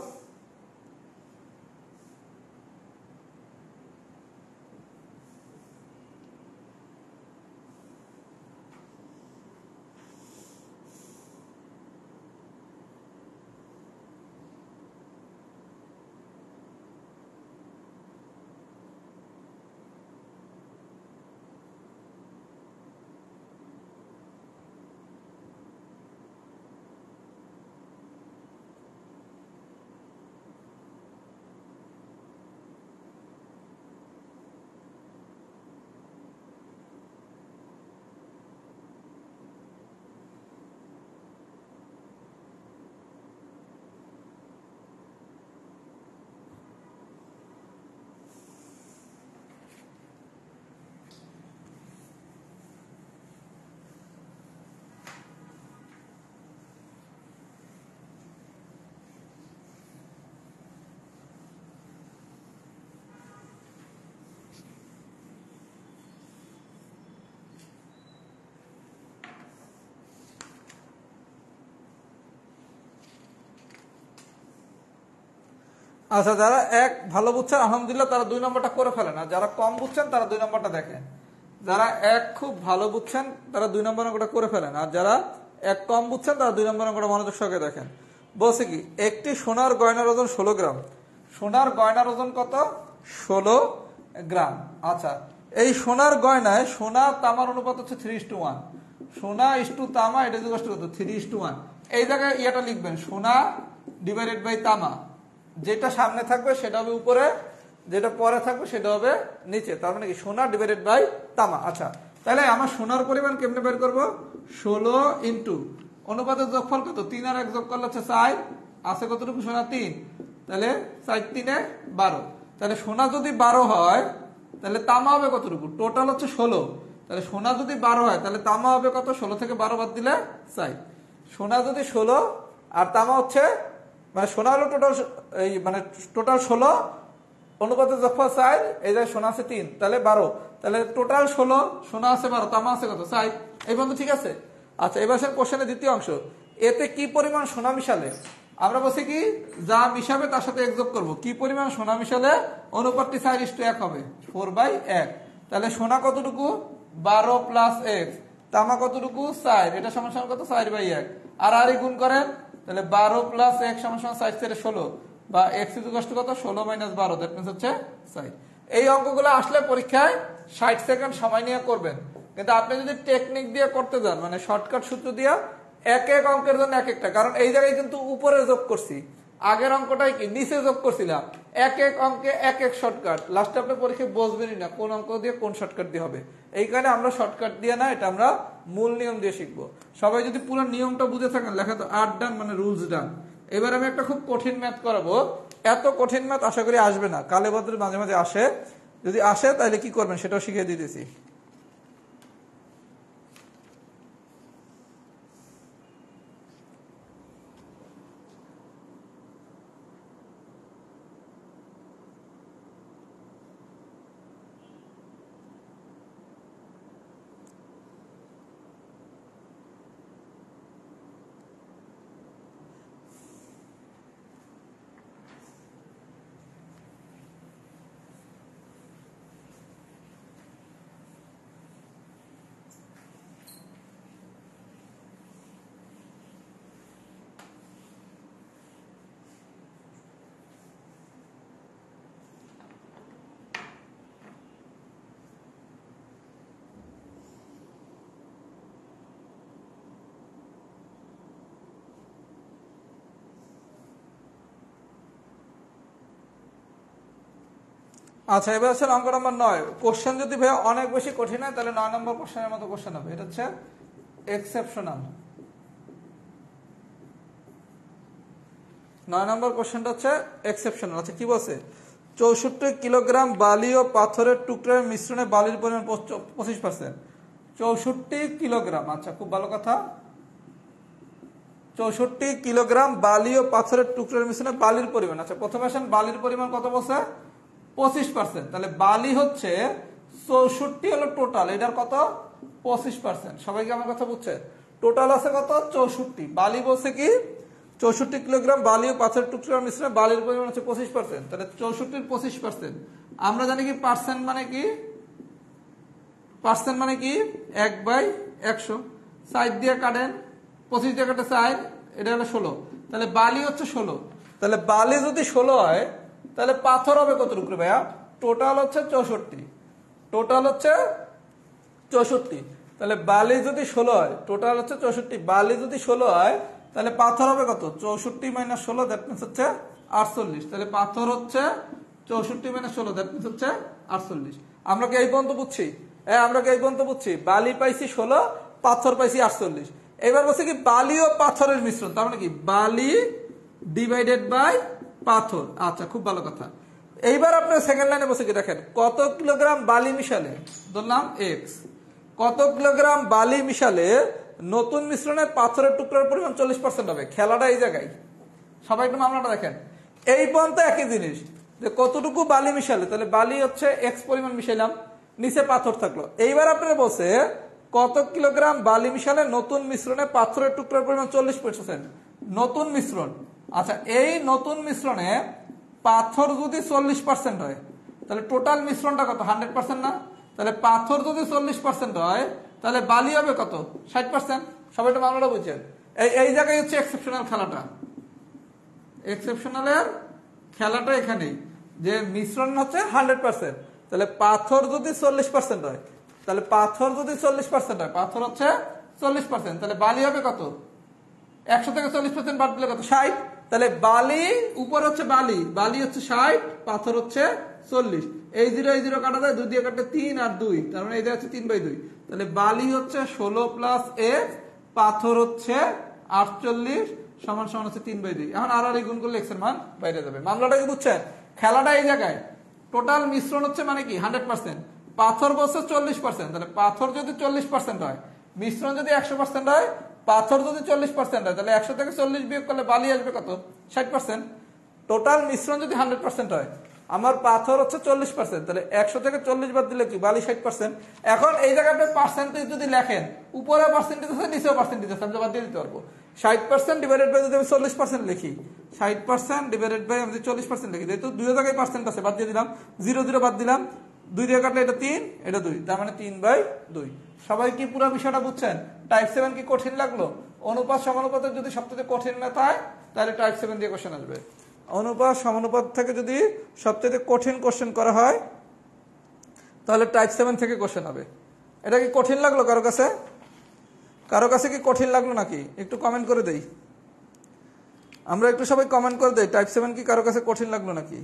আচ্ছা, যারা 1 ভালো বুঝছেন আলহামদুলিল্লাহ তারা 2 নম্বরটা করে ফেলেন, আর যারা কম বুঝছেন তারা 2 নম্বরটা দেখেন। যারা 1 খুব ভালো বুঝছেন তারা 2 নম্বর অঙ্কটা করে ফেলেন, আর যারা 1 কম বুঝছেন তারা 2 নম্বর অঙ্কটা মনোযোগ সহকারে দেখেন। বলছে কি একটি সোনার গয়নার ওজন 16 গ্রাম। সোনার গয়নার ওজন কত? 16 গ্রাম। আচ্ছা, এই সোনার গয়নায় সোনা তামার অনুপাত হচ্ছে 3:1। সোনা ইস্টু তামা, এটা কত? 3:1। এই জায়গায় ইয়েটা লিখবেন, সোনা ডিভাইডেড বাই তামা। যেটা সামনে থাকবে সেটা হবে উপরে, যেটা পরে থাকবে সেটা হবে নিচে। তার মানে কি সোনা ডিভাইডেড বাই তামা। আচ্ছা, তাহলে আমার সোনার পরিমাণ কেমনে বের করবো? 16 ইন্টু অনুপাতের যোগফল কত? 3 আর 1 যোগ করলে হচ্ছে 4। আছে কতটুকু? সোনা 3। তাহলে 4 3 12। তাহলে সোনা যদি 12 হয় তাহলে তামা হবে কতটুকু? টোটাল হচ্ছে 16। তাহলে সোনা যদি 12 হয় তাহলে তামা হবে কত? 16 থেকে 12 বাদ দিলে 4। সোনা যদি 16 আর তামা হচ্ছে মানে সোনা হলো টোটাল, এই মানে টোটাল 16, অনুপাতের যোগফল 4, এই জায়গায় সোনা আছে 3, তাহলে 12। তাহলে টোটাল 16, সোনা আছে 12, তামা আছে কত? 4। এই বন্ধু ঠিক আছে। আচ্ছা, এবার কোশ্চেনের দ্বিতীয় অংশ, এতে কি পরিমাণ সোনা মিশালে? আমরা বলছি কি যা মিশাবে তার সাথে 1 যোগ করবো। কি পরিমাণ সোনা মিশালে অনুপাতটি 4:1 হবে? 4/1। তাহলে সোনা কতটুকু? 12 প্লাস x। তামা কতটুকু? 4। এটা সমান সমান কত? 4/1। আর গুণ করেন, তাহলে 12 প্লাস x সমান সমান 4 × 16, বা x কত? 16 - 12, দ্যাট মিন্স হচ্ছে 4। এই অঙ্কগুলো আসলে পরীক্ষায় 60 সেকেন্ড সময় নিয়ে করবেন। কিন্তু আপনি যদি টেকনিক দিয়ে করতে যান, মানে শর্টকাট সূত্র দিয়ে, এক অঙ্কের জন্য এক একটা, কারণ এই জায়গায় কিন্তু উপরে যোগ করছি, আগের অঙ্কটাই কি নিচে যোগ করছিলাম। এক অঙ্কে এক শর্টকাট, লাস্টে আপনি পরীক্ষায় বুঝবেনই না কোন অঙ্ক দিয়ে কোন শর্টকাট দিয়ে হবে। এই কারণে আমরা শর্টকাট দিয়ে না, এটা আমরা মূল নিয়ম দিয়ে শিখবো। সবাই যদি পুরো নিয়মটা বুঝে থাকেন, লেখা তো 8 ডান মানে রুলস ডান। এবার আমি একটা খুব কঠিন ম্যাথ করাবো। এত কঠিন ম্যাথ আশা করি আসবে না, কালে বদলে মাঝে মাঝে আসে। যদি আসে তাহলে কি করবেন সেটাও শিখিয়ে দিতেছি। আচ্ছা, এবার হচ্ছে অঙ্ক নম্বর 9। কোশ্চেন যদি ভাই অনেক বেশি কঠিন হয় তাহলে 9 নম্বর কোশ্চেনের মতো কোশ্চেন হবে। এটা হচ্ছে এক্সেপশনাল। 9 নম্বর কোশ্চেনটা হচ্ছে এক্সেপশনাল। আচ্ছা, কি বলছে? 64 কিলোগ্রাম বালি ও পাথরের টুকরার মিশ্রণে বালির পরিমাণ 25%। 64 কিলোগ্রাম। আচ্ছা, খুব ভালো কথা। 64 কিলোগ্রাম বালি ও পাথরের টুকরার মিশ্রণে বালির পরিমাণ। আচ্ছা, প্রথমে আসেন বালির পরিমাণ কত বলছে? 25%। তাহলে বালি হচ্ছে 64 হলো টোটাল, এটার কত 25%। সবাইকে আমার কথা বুঝছে? টোটাল আছে কত 64। বালি বলছে কি 64 কিলোগ্রাম বালি ও পাথরের টুকরার মিশ্রণে বালির পরিমাণ হচ্ছে 25%। তাহলে 64 25%। আমরা জানি কি পার্সেন্ট মানে কি, পার্সেন্ট মানে কি 1/100। সাইড দিয়ে কাটেন, 25 দিয়ে কাটে 4, এটা হলো 16। তাহলে বালি হচ্ছে 16। তাহলে বালি যদি 16 হয় তাহলে পাথর হবে কতটুকু ভাইয়া? টোটাল হচ্ছে 64, টোটাল হচ্ছে 64। তাহলে বালি যদি 16 হয়, টোটাল হচ্ছে 64, বালি যদি 16 হয় তাহলে পাথর হবে কত? 64 - 16, দ্যাট মিন্স হচ্ছে 48। তাহলে পাথর হচ্ছে 64 - 16, দ্যাট মিন্স হচ্ছে 48। আমরা কি এই পর্যন্ত বুঝছি? হ্যাঁ, আমরা কি এই পর্যন্ত বুঝছি? বালি পাইছি 16, পাথর পাইছি 48। এবার বলছে কি বালি ও পাথরের মিশ্রণ, তার মানে কি বালি ডিভাইডেড বাই পাথর। আচ্ছা, খুব ভালো কথা। এইবার আপনার সেকেন্ড লাইনে বসে কি দেখেন, কত কিলোগ্রাম বালি মিশালে, ধরলাম এক্স, কত কিলোগ্রাম বালি মিশালে নতুন মিশ্রণে পাথরের টুকরার পরিমাণ 40% হবে। খেলাটা এই জায়গায়, সবাই একটু মামলাটা দেখেন। এই পর্যন্ত একই জিনিস, যে কতটুকু বালি মিশালে, তাহলে বালি হচ্ছে এক্স পরিমাণ মিশাইলাম, নিচে পাথর থাকলো। এইবার আপনারা বলছে কত কিলোগ্রাম বালি মিশালে নতুন মিশ্রণে পাথরের টুকরার পরিমাণ 40%। নতুন মিশ্রণ, আচ্ছা এই নতুন মিশ্রণে পাথর যদি 40% হয় তাহলে টোটাল মিশ্রণটা কত? 100% না? তাহলে পাথর যদি 40% হয় তাহলে বালি হবে কত? 60%। সবাই তো মামলাটা বুঝছেন? এই জায়গায় হচ্ছে এক্সেপশনাল খেলাটা, এক্সেপশনালের খেলাটা এখানেই, যে মিশ্রণ হচ্ছে 100%। তাহলে পাথর যদি 40% হয়, তাহলে পাথর যদি 40% হয়, পাথর হচ্ছে 40%, তাহলে বালি হবে কত? 100 থেকে 40% বাদ দিলে কত? 60। তাহলে বালি উপর হচ্ছে বালি, বালি হচ্ছে 60, পাথর হচ্ছে 40। এই 0 এই 0 কাটা যায়, 2 দিয়ে কাটলে 3 আর 2, তার মানে এই যে হচ্ছে 3/2। তাহলে বালি হচ্ছে 16 প্লাস এক্স, পাথর হচ্ছে 48 সমান সমান হচ্ছে 3/2। এখন আর গুণ করলে এক্স এর মান বাইরে যাবে। মামলাটা কি বুঝছেন? খেলাটা এই জায়গায়। টোটাল মিশ্রণ হচ্ছে মানে কি 100%, পাথর বলছে 40%। তাহলে পাথর যদি 40% হয়, মিশ্রণ যদি 100% হয়, পাথর যদি 40% হয়, তাহলে 100 থেকে 40 বিয়োগ করলে বালি আসবে কত? 60%। টোটাল মিশ্রণ যদি 100% হয়, আমার পাথর হচ্ছে 40%, তাহলে 100 থেকে 40 বাদ দিলে কি বালি 60%। এখন এই জায়গায় আপনি পার্সেন্টেজ যদি লেখেন, উপরে পার্সেন্টেজ আছে, নিচেও পার্সেন্টেজ আছে, আমি বাদ দিয়ে দিতে পারবো। 60% ডিভাইডেড বাই যদি আমি 40% লিখি, 60% ডিভাইডেড বাই আমি 40% লিখি, যেহেতু দুই জায়গায় পার্সেন্ট আছে, বাদ দিয়ে দিলাম, 0 0 বাদ দিলাম, 2 দিয়ে কাটলে এটা 3, এটা 2, তার মানে 3/2। সবাই কি পুরো বিষয়টা বুঝছেন? টাইপ 7 কি কঠিন লাগলো? অনুপাত সমানুপাতের যদি সবচেয়ে কঠিন ম্যাথ হয় তাহলে টাইপ 7 দিয়ে কোশ্চেন আসবে। অনুপাত সমানুপাত থেকে যদি সবচেয়ে কঠিন কোশ্চেন করা হয় তাহলে টাইপ 7 থেকে কোশ্চেন হবে। এটা কি কঠিন লাগলো কারো কাছে? কারো কাছে কি কঠিন লাগলো নাকি? একটু কমেন্ট করে দেই, আমরা একটু সবাই কমেন্ট করে দেই, টাইপ 7 কি কারো কাছে কঠিন লাগলো নাকি?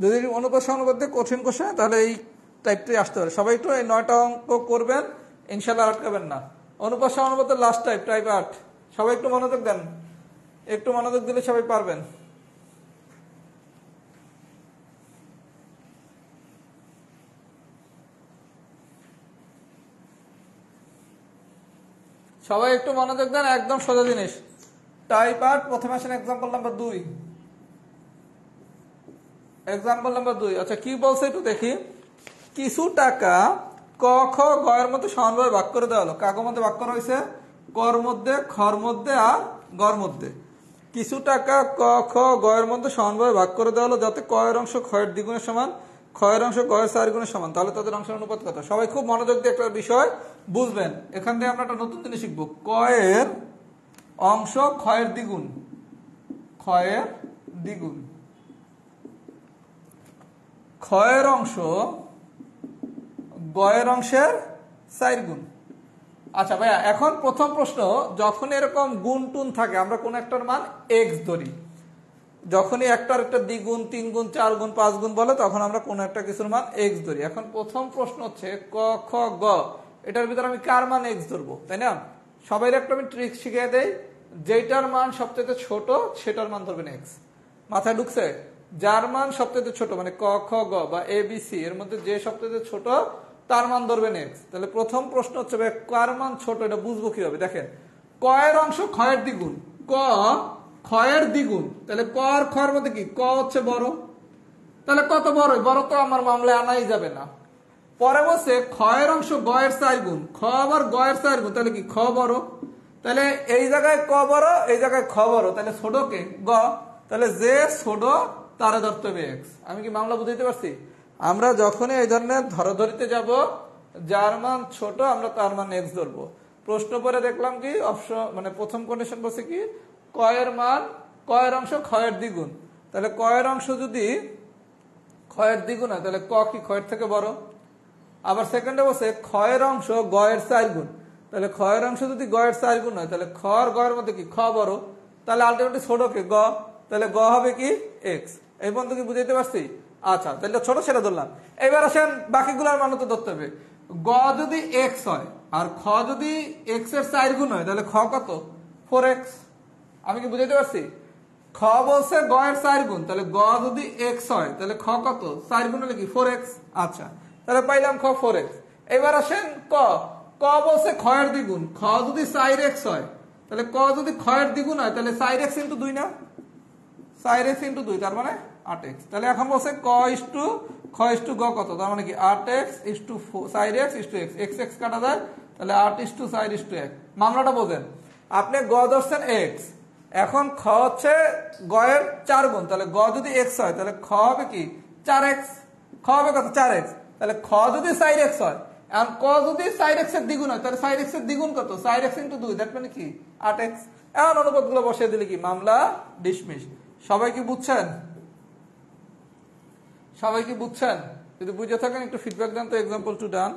যদি অনুপাত সমানুপাত দিয়ে কঠিন কোশ্চেন তাহলে এই টাইপটাই আসতে পারে। সবাই একটু এই 9টা অঙ্ক করবেন, ইনশাল্লাহ আটকাবেন না। অনুপাত সমানুপাতের লাস্ট টাইপ, টাইপ 8। সবাই একটু মনোযোগ দেন, একটু মনোযোগ দিলে সবাই পারবেন। সবাই একটু মনোযোগ দেন, একদম সোজা জিনিস। টাইপ 8, প্রথমে আসেন এক্সাম্পল নাম্বার 2। এক্সাম্পল নাম্বার 2, আচ্ছা কি বলছে একটু দেখি। কিছু টাকা ক খ গ এর মধ্যে সমানভাবে ভাগ করে দেওয়া হলো। কাগর মধ্যে ভাগ করা হয়েছে? কর মধ্যে, খর মধ্যে আর গর মধ্যে। কিছু টাকা ক খ গ এর মধ্যে সমানভাবে ভাগ করে দেওয়া হলো, যাতে ক এর অংশ খ এর দ্বিগুণের সমান, খ এর অংশ গ এর 4 গুণের সমান। তাহলে তাদের অংশের অনুপাত কত? সবাই খুব মনোযোগ দিয়ে একটা বিষয় বুঝবেন। এখান থেকে আমরা একটা নতুন জিনিস শিখবো। ক এর অংশ খ এর দ্বিগুণ, খ এর দ্বিগুণ, খ এর অংশ গয়ের অংশের 4 গুণ। আচ্ছা ভাইয়া, এখন প্রথম প্রশ্ন, যখন এরকম গুণ টুন থাকে আমরা কোন একটার মান এক্স ধরি, যখনই একটার একটা দ্বিগুণ, 3 গুণ, 4 গুণ, 5 গুণ বলে তখন আমরা কোন একটা কিছুর মান এক্স ধরি। এখন প্রথম প্রশ্ন হচ্ছে ক খ গ, এটার ভিতরে আমি কার মান এক্স ধরবো, তাই না? সবাই একটা আমি ট্রিক শিখিয়ে দেই, যেটার মান সবচেয়ে ছোট সেটার মান ধরবেন এক্স। মাথায় ঢুকছে? যার মান সবচেয়ে ছোট মানে ক খ গ বা এ বি সি এর মধ্যে যে সবচেয়ে ছোট তার মান ধরবেন এক্স। তাহলে প্রথম প্রশ্ন হচ্ছে কার মান ছোট, এটা বুঝবো কিভাবে? দেখেন, ক এর অংশ ক্ষয়ের দ্বিগুণ, ক ক্ষয়ের দ্বিগুণ, তাহলে ক আর ক্ষয়ের মধ্যে কি, ক হচ্ছে বড়, তাহলে কত বড়? বড় তো আমার মামলায় আনাই যাবে না। পরে বলছে ক্ষয়ের অংশ গয়ের 4 গুণ, খ আবার গয়ের 4 গুণ, তাহলে কি খ বড়, তাহলে এই জায়গায় ক বড়, এই জায়গায় খ বড়, তাহলে ছোট কে? গ। তাহলে যে ছোট তারা ধরতে হবে এক্স। আমি কি মামলা বুঝাইতে পারছি? আমরা যখনই এই ধরনের ধরাধরিতে যাব, যার মান ছোট আমরা তার মান এক্স ধরবো। প্রশ্ন পরে দেখলাম কি অপশন, মানে প্রথম কন্ডিশন বলছে কি কয়ের মান, কয়ের অংশ ক্ষয়ের দ্বিগুণ, তাহলে কয়ের অংশ যদি ক্ষয়ের দ্বিগুণ হয় তাহলে ক কি ক্ষয়ের থেকে বড়। আবার সেকেন্ডে বলছে ক্ষয়ের অংশ গয়ের 4 গুণ, তাহলে ক্ষয়ের অংশ যদি গয়ের 4 গুণ হয় তাহলে খর গয়ের মধ্যে কি খ বড়, তাহলে আলটিমেটলি ছোট কে? গ। তাহলে গ হবে কি এক্স। এই পর্যন্ত কি বুঝাইতে পারছি? আচ্ছা, তাহলে ছোট সেটা ধরলাম। এবার আসেন বাকিগুলোর মান তো ধরতে হবে। গ যদি এক্স হয় আর খ যদি এক্স এর 4 গুণ হয় তাহলে খ কত? 4x। আমি কি বুঝাইতে পারছি? খ বলছে গয়ের 4 গুণ, তাহলে গ যদি এক্স হয় তাহলে খ কত? 4 গুণ হলে কি 4x। আচ্ছা, তাহলে পাইলাম খ 4x। এবার আসেন ক, ক বলছে ক্ষয়ের দ্বিগুণ, খ যদি 4x হয় তাহলে ক যদি ক্ষয়ের দ্বিগুণ হয় তাহলে 4x ইন্টু 2 না, 4x ইন্টু 2 তার মানে 8x। তাহলে এখন বলছে ক ইস্টু খ ইস্টু গ কত, তার মানে কি 8x is to 4x is to x, x x কাটা যায়, তাহলে 8 ইস্টু 4 ইস্টু 1। মামলাটা বোঝেন, আপনি গ ধরছেন x, এখন খ হচ্ছে গয়ের 4 গুণ, তাহলে গ যদি x হয় তাহলে খ হবে কি 4x, খ হবে কত? 4x। তাহলে খ যদি 4x হয় আর ক যদি 4x এর দ্বিগুণ হয় তাহলে 4x এর দ্বিগুণ কত? 4x ইন্টু 2, দ্যাট মানে কি 8x। এখন অনুপাতগুলো বসিয়ে দিলে কি মামলা ডিসমিস। সবাই কি বুঝছেন? সবাই কি বুঝছেন? যদি বুঝে থাকেন একটু ফিডব্যাক দেন তো, এক্সাম্পল টু ডান।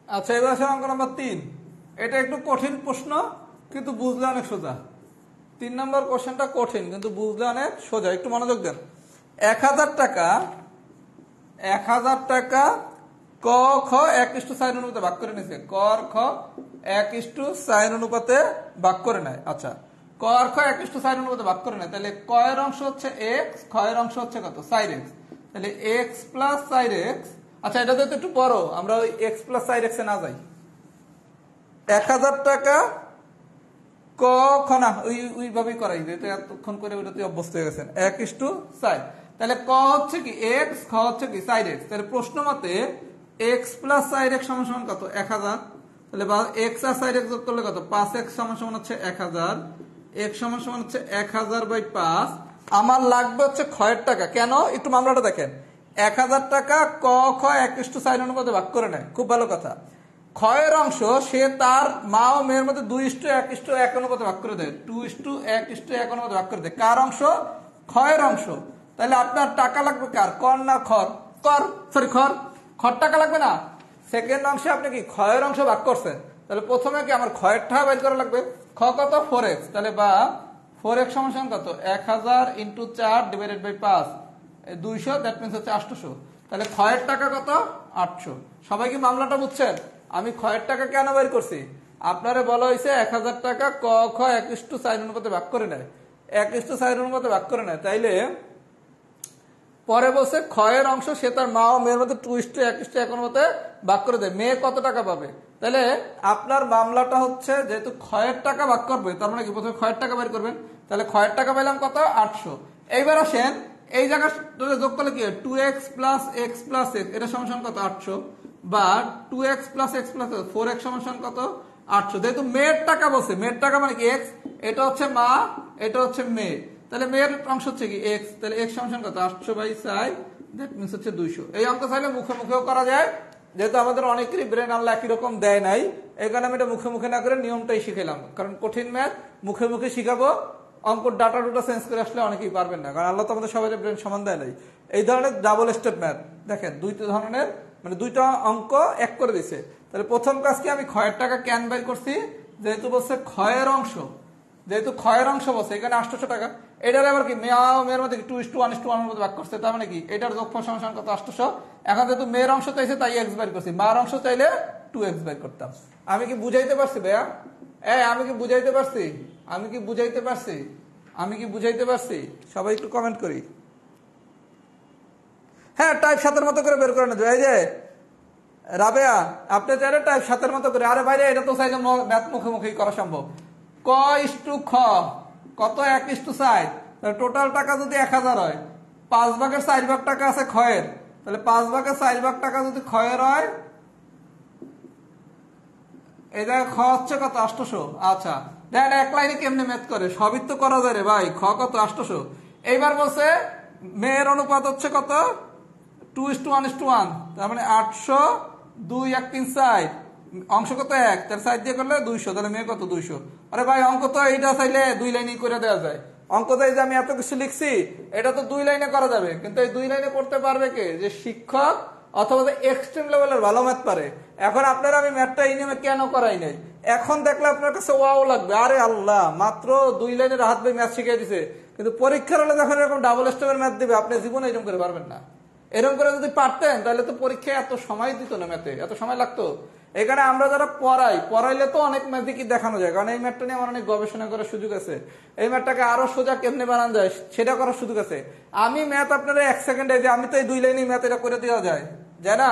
আচ্ছা, এবার আসলে অঙ্ক নাম্বার 3। এটা একটু কঠিন প্রশ্ন কিন্তু বুঝলে অনেক সোজা। 3 নম্বর কোশ্চেনটা কঠিন কিন্তু বুঝলে অনেক সোজা, একটু মনোযোগ দেন। 1000 টাকা, 1000 টাকা ক খ 1:4 অনুপাতে ভাগ করে নিয়েছে, ক আর খ 1:4 অনুপাতে ভাগ করে নেয়। আচ্ছা, ক আর খ 1:4 অনুপাতে ভাগ করে নেয়, তাহলে ক এর অংশ হচ্ছে এক্স, খ এর অংশ হচ্ছে কত? 4x। তাহলে এক্স প্লাস 4x। আচ্ছা, এটা তো একটু বড়, আমরা ওই এক্স প্লাস 4x এ না যাই। 1000 টাকা ক খ না ওইভাবেই করাই, যেহেতু এতক্ষণ করে ওইটাতে অভ্যস্ত হয়ে গেছেন। 1:4, তাহলে ক হচ্ছে কি এক্স, খ হচ্ছে কি 4x। তাহলে প্রশ্ন মতে এক্স প্লাস 4x সমান সমান কত? 1000। তাহলে এক্স আর 4x যোগ করলে কত? 5x সমান সমান হচ্ছে 1000। এক্স সমান সমান হচ্ছে 1000/5। আমার লাগবে হচ্ছে ক্ষয়ের টাকা। কেন? একটু মামলাটা দেখেন। 1000 টাকা ক খ 1:4 অনুপাতে ভাগ করে নেয়, খুব ভালো কথা। ক্ষয়ের অংশ সে তার মা ও মেয়ের মধ্যে 2:1:1 অনুপাতে ভাগ করে দেয়, 2:1:1 অনুপাতে ভাগ করে দেয়। কার অংশ? ক্ষয়ের অংশ। তাহলে আপনার টাকা লাগবে কার? কর না খর? কর, সরি খর। খর টাকা লাগবে না। সেকেন্ড অংশে আপনি কি ক্ষয়ের অংশ ভাগ করছেন, তাহলে প্রথমে কি আমার ক্ষয়ের টাকা বের করা লাগবে। খ কত? 4x। তাহলে বা 4x সমান কত? 1000 × 4 / 5। 200, দ্যাট মিনস হচ্ছে 800। তাহলে ক্ষয়ের টাকা কত? 800। সবাই কি মামলাটা বুঝছেন? আমি ক্ষয়ের টাকা কেন বের করছি? আপনারে বলা হয়েছে 1000 টাকা ক খ 1:4 অনুপাতে ভাগ করে নেয়, 1:4 অনুপাতে ভাগ করে নেয়। তাইলে পরে বলছে ক্ষয়ের অংশ সে তার মা ও মেয়ের মধ্যে 2:1:1 অনুপাতে ভাগ করে দেয়। মেয়ে কত টাকা পাবে? তাহলে আপনার মামলাটা হচ্ছে যেহেতু ক্ষয়ের টাকা ভাগ করবে, তার মানে কি প্রথমে ক্ষয়ের টাকা বের করবেন। তাহলে ক্ষয়ের টাকা পেলাম কত? 800। এইবার আসেন এই জায়গা যোগ করলে কি হয়? 2x plus x plus x, এটা সমান কত? 800। বা 2x plus x plus 4x সমান কত? 800। যেহেতু মেয়ের টাকা বলছে, মেয়ের টাকা মানে কি এক্স, এটা হচ্ছে মা, এটা হচ্ছে মেয়ে, তাহলে মেয়ের অংশ হচ্ছে কি এক্স, তাহলে এক্স সমান কত? 800/4, দ্যাট মিনস হচ্ছে 200। এই অঙ্ক চাইলে মুখে মুখেও করা যায়, যেহেতু আমাদের অনেকেরই ব্রেন আল্লাহ একই রকম দেয় নাই, এই কারণে আমি এটা মুখে মুখে না করে নিয়মটাই শিখাইলাম। কারণ কঠিন ম্যাথ মুখে মুখে শিখাবো, অঙ্ক ডাটা ডুটা চেঞ্জ করে আসলে অনেকেই পারবেন না, কারণ আল্লাহ তো আমাদের সবাই ব্রেন সমান দেয় নাই। এই ধরনের ডাবল স্টেপ ম্যাথ দেখেন, দুইটা ধরনের মানে দুইটা অঙ্ক এক করে দিছে। তাহলে প্রথম কাজ কি, আমি ক্ষয়ের টাকা ক্যান বের করছি, যেহেতু বলছে ক্ষয়ের অংশ, যেহেতু ক্ষয়ের অংশ বলছে এখানে 800 টাকা, এটার আবার কি মেয়ের মধ্যে 2:1:1 মধ্যে ভাগ করছে, তার মানে কি এটার যোগফল সমান কত? 800। এখন যেহেতু মেয়ের অংশ চাইছে তাই এক্স বের করছি, মার অংশ চাইলে 2x বের করতাম। আমি কি বুঝাইতে পারছি ভাইয়া? আমি কি বুঝাইতে পারছি? আমি কি বুঝাইতে পারছি? আমি কি বুঝাইতে পারছি? সবাই একটু কমেন্ট করি। হ্যাঁ, টাইপ 7-এর মতো করে বের করে নেবে। এই যে রাবেয়া, আপনি চাইলে টাইপ 7-এর মতো করে। আরে বাইরে এটা তো চাইলে ম্যাথ মুখে মুখেই করা সম্ভব। ক ইস্টু খ কত? 1:4। টোটাল টাকা যদি 1000 হয়, 5/4 টাকা আছে ক্ষয়ের, তাহলে 5/4 টাকা যদি ক্ষয়ের হয়, এই জায়গায় খ হচ্ছে কত? 800। আচ্ছা দেখেন এক লাইনে কেমনে ম্যাথ করে, সবই তো করা যায় রে ভাই। খ কত? 800। এইবার বলছে মেয়ের অনুপাত হচ্ছে কত? 2:1:1, তার মানে 800, 2, 1, 3, 4, অংশ কত? 1, তার সাইড দিয়ে করলে 200, তাহলে মেয়ে কত? 200। আরে ভাই অঙ্ক তো এইটা চাইলে 2 লাইনেই করে দেওয়া যায়। অঙ্ক তো এই যে আমি এত কিছু লিখছি, এটা তো 2 লাইনে করা যাবে, কিন্তু এই 2 লাইনে করতে পারবে কে? যে শিক্ষক অথবা যে এক্সট্রিম লেভেলের ভালো ম্যাথ পারে। এখন আপনারা আমি ম্যাথটা এই নিয়মে কেন করাই নাই, এখন দেখলে আপনার কাছে ওয়াও লাগবে, আরে আল্লাহ মাত্র 2 লাইনের হাত ভাই ম্যাথ শিখিয়ে দিছে। কিন্তু পরীক্ষার হলে যখন এরকম ডাবল স্টেপের ম্যাথ দিবে, আপনি জীবনে এরকম করে পারবেন না। এরকম করে যদি পারতেন তাহলে তো পরীক্ষায় এত সময় দিত না, ম্যাথে এত সময় লাগতো। এখানে আমরা যারা পড়াইলে তো অনেক ম্যাথই দেখানো যায়, কারণ এই ম্যাথটা নিয়ে আমার অনেক গবেষণা করার সুযোগ আছে। এই ম্যাথটাকে আরো সোজা কেমনে বানানো যায় সেটা করার সুযোগ আছে। আমি ম্যাথ আপনারা 1 সেকেন্ডে, যে আমি তো এই 2 লাইনেই ম্যাথ এটা করে দেওয়া যায় না,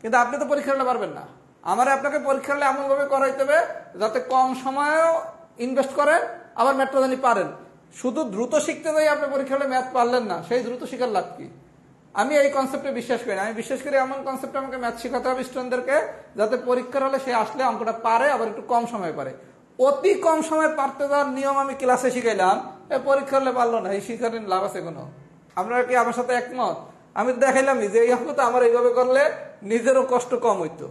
কিন্তু আপনি তো পরীক্ষা হলে পারবেন না। আমার আপনাকে পরীক্ষা হলে এমন ভাবে করাইতে হবে যাতে কম সময়েও ইনভেস্ট করেন, আবার ম্যাথটা জানি পারেন। শুধু দ্রুত শিখতে যাই আপনি পরীক্ষা হলে ম্যাথ পারলেন না, সেই দ্রুত শিখার লাভ কি? আমি এই কনসেপ্টে বিশ্বাস করি না। আমি বিশ্বাস করি এমন কনসেপ্টে আমাকে ম্যাথ শেখাতে হবে স্টুডেন্টদেরকে, যাতে পরীক্ষার হলে সে আসলে অঙ্কটা পারে, আবার একটু কম সময় পারে। অতি কম সময় পারতে যাওয়ার নিয়ম আমি ক্লাসে শিখাইলাম, পরীক্ষা হলে পারলো না, এই শিখার লাভ আছে কোনো? আপনারা কি আমার সাথে একমত? আমি দেখাইলামই যে এই অঙ্ক তো আমার এইভাবে করলে নিজেরও কষ্ট কম হইতো,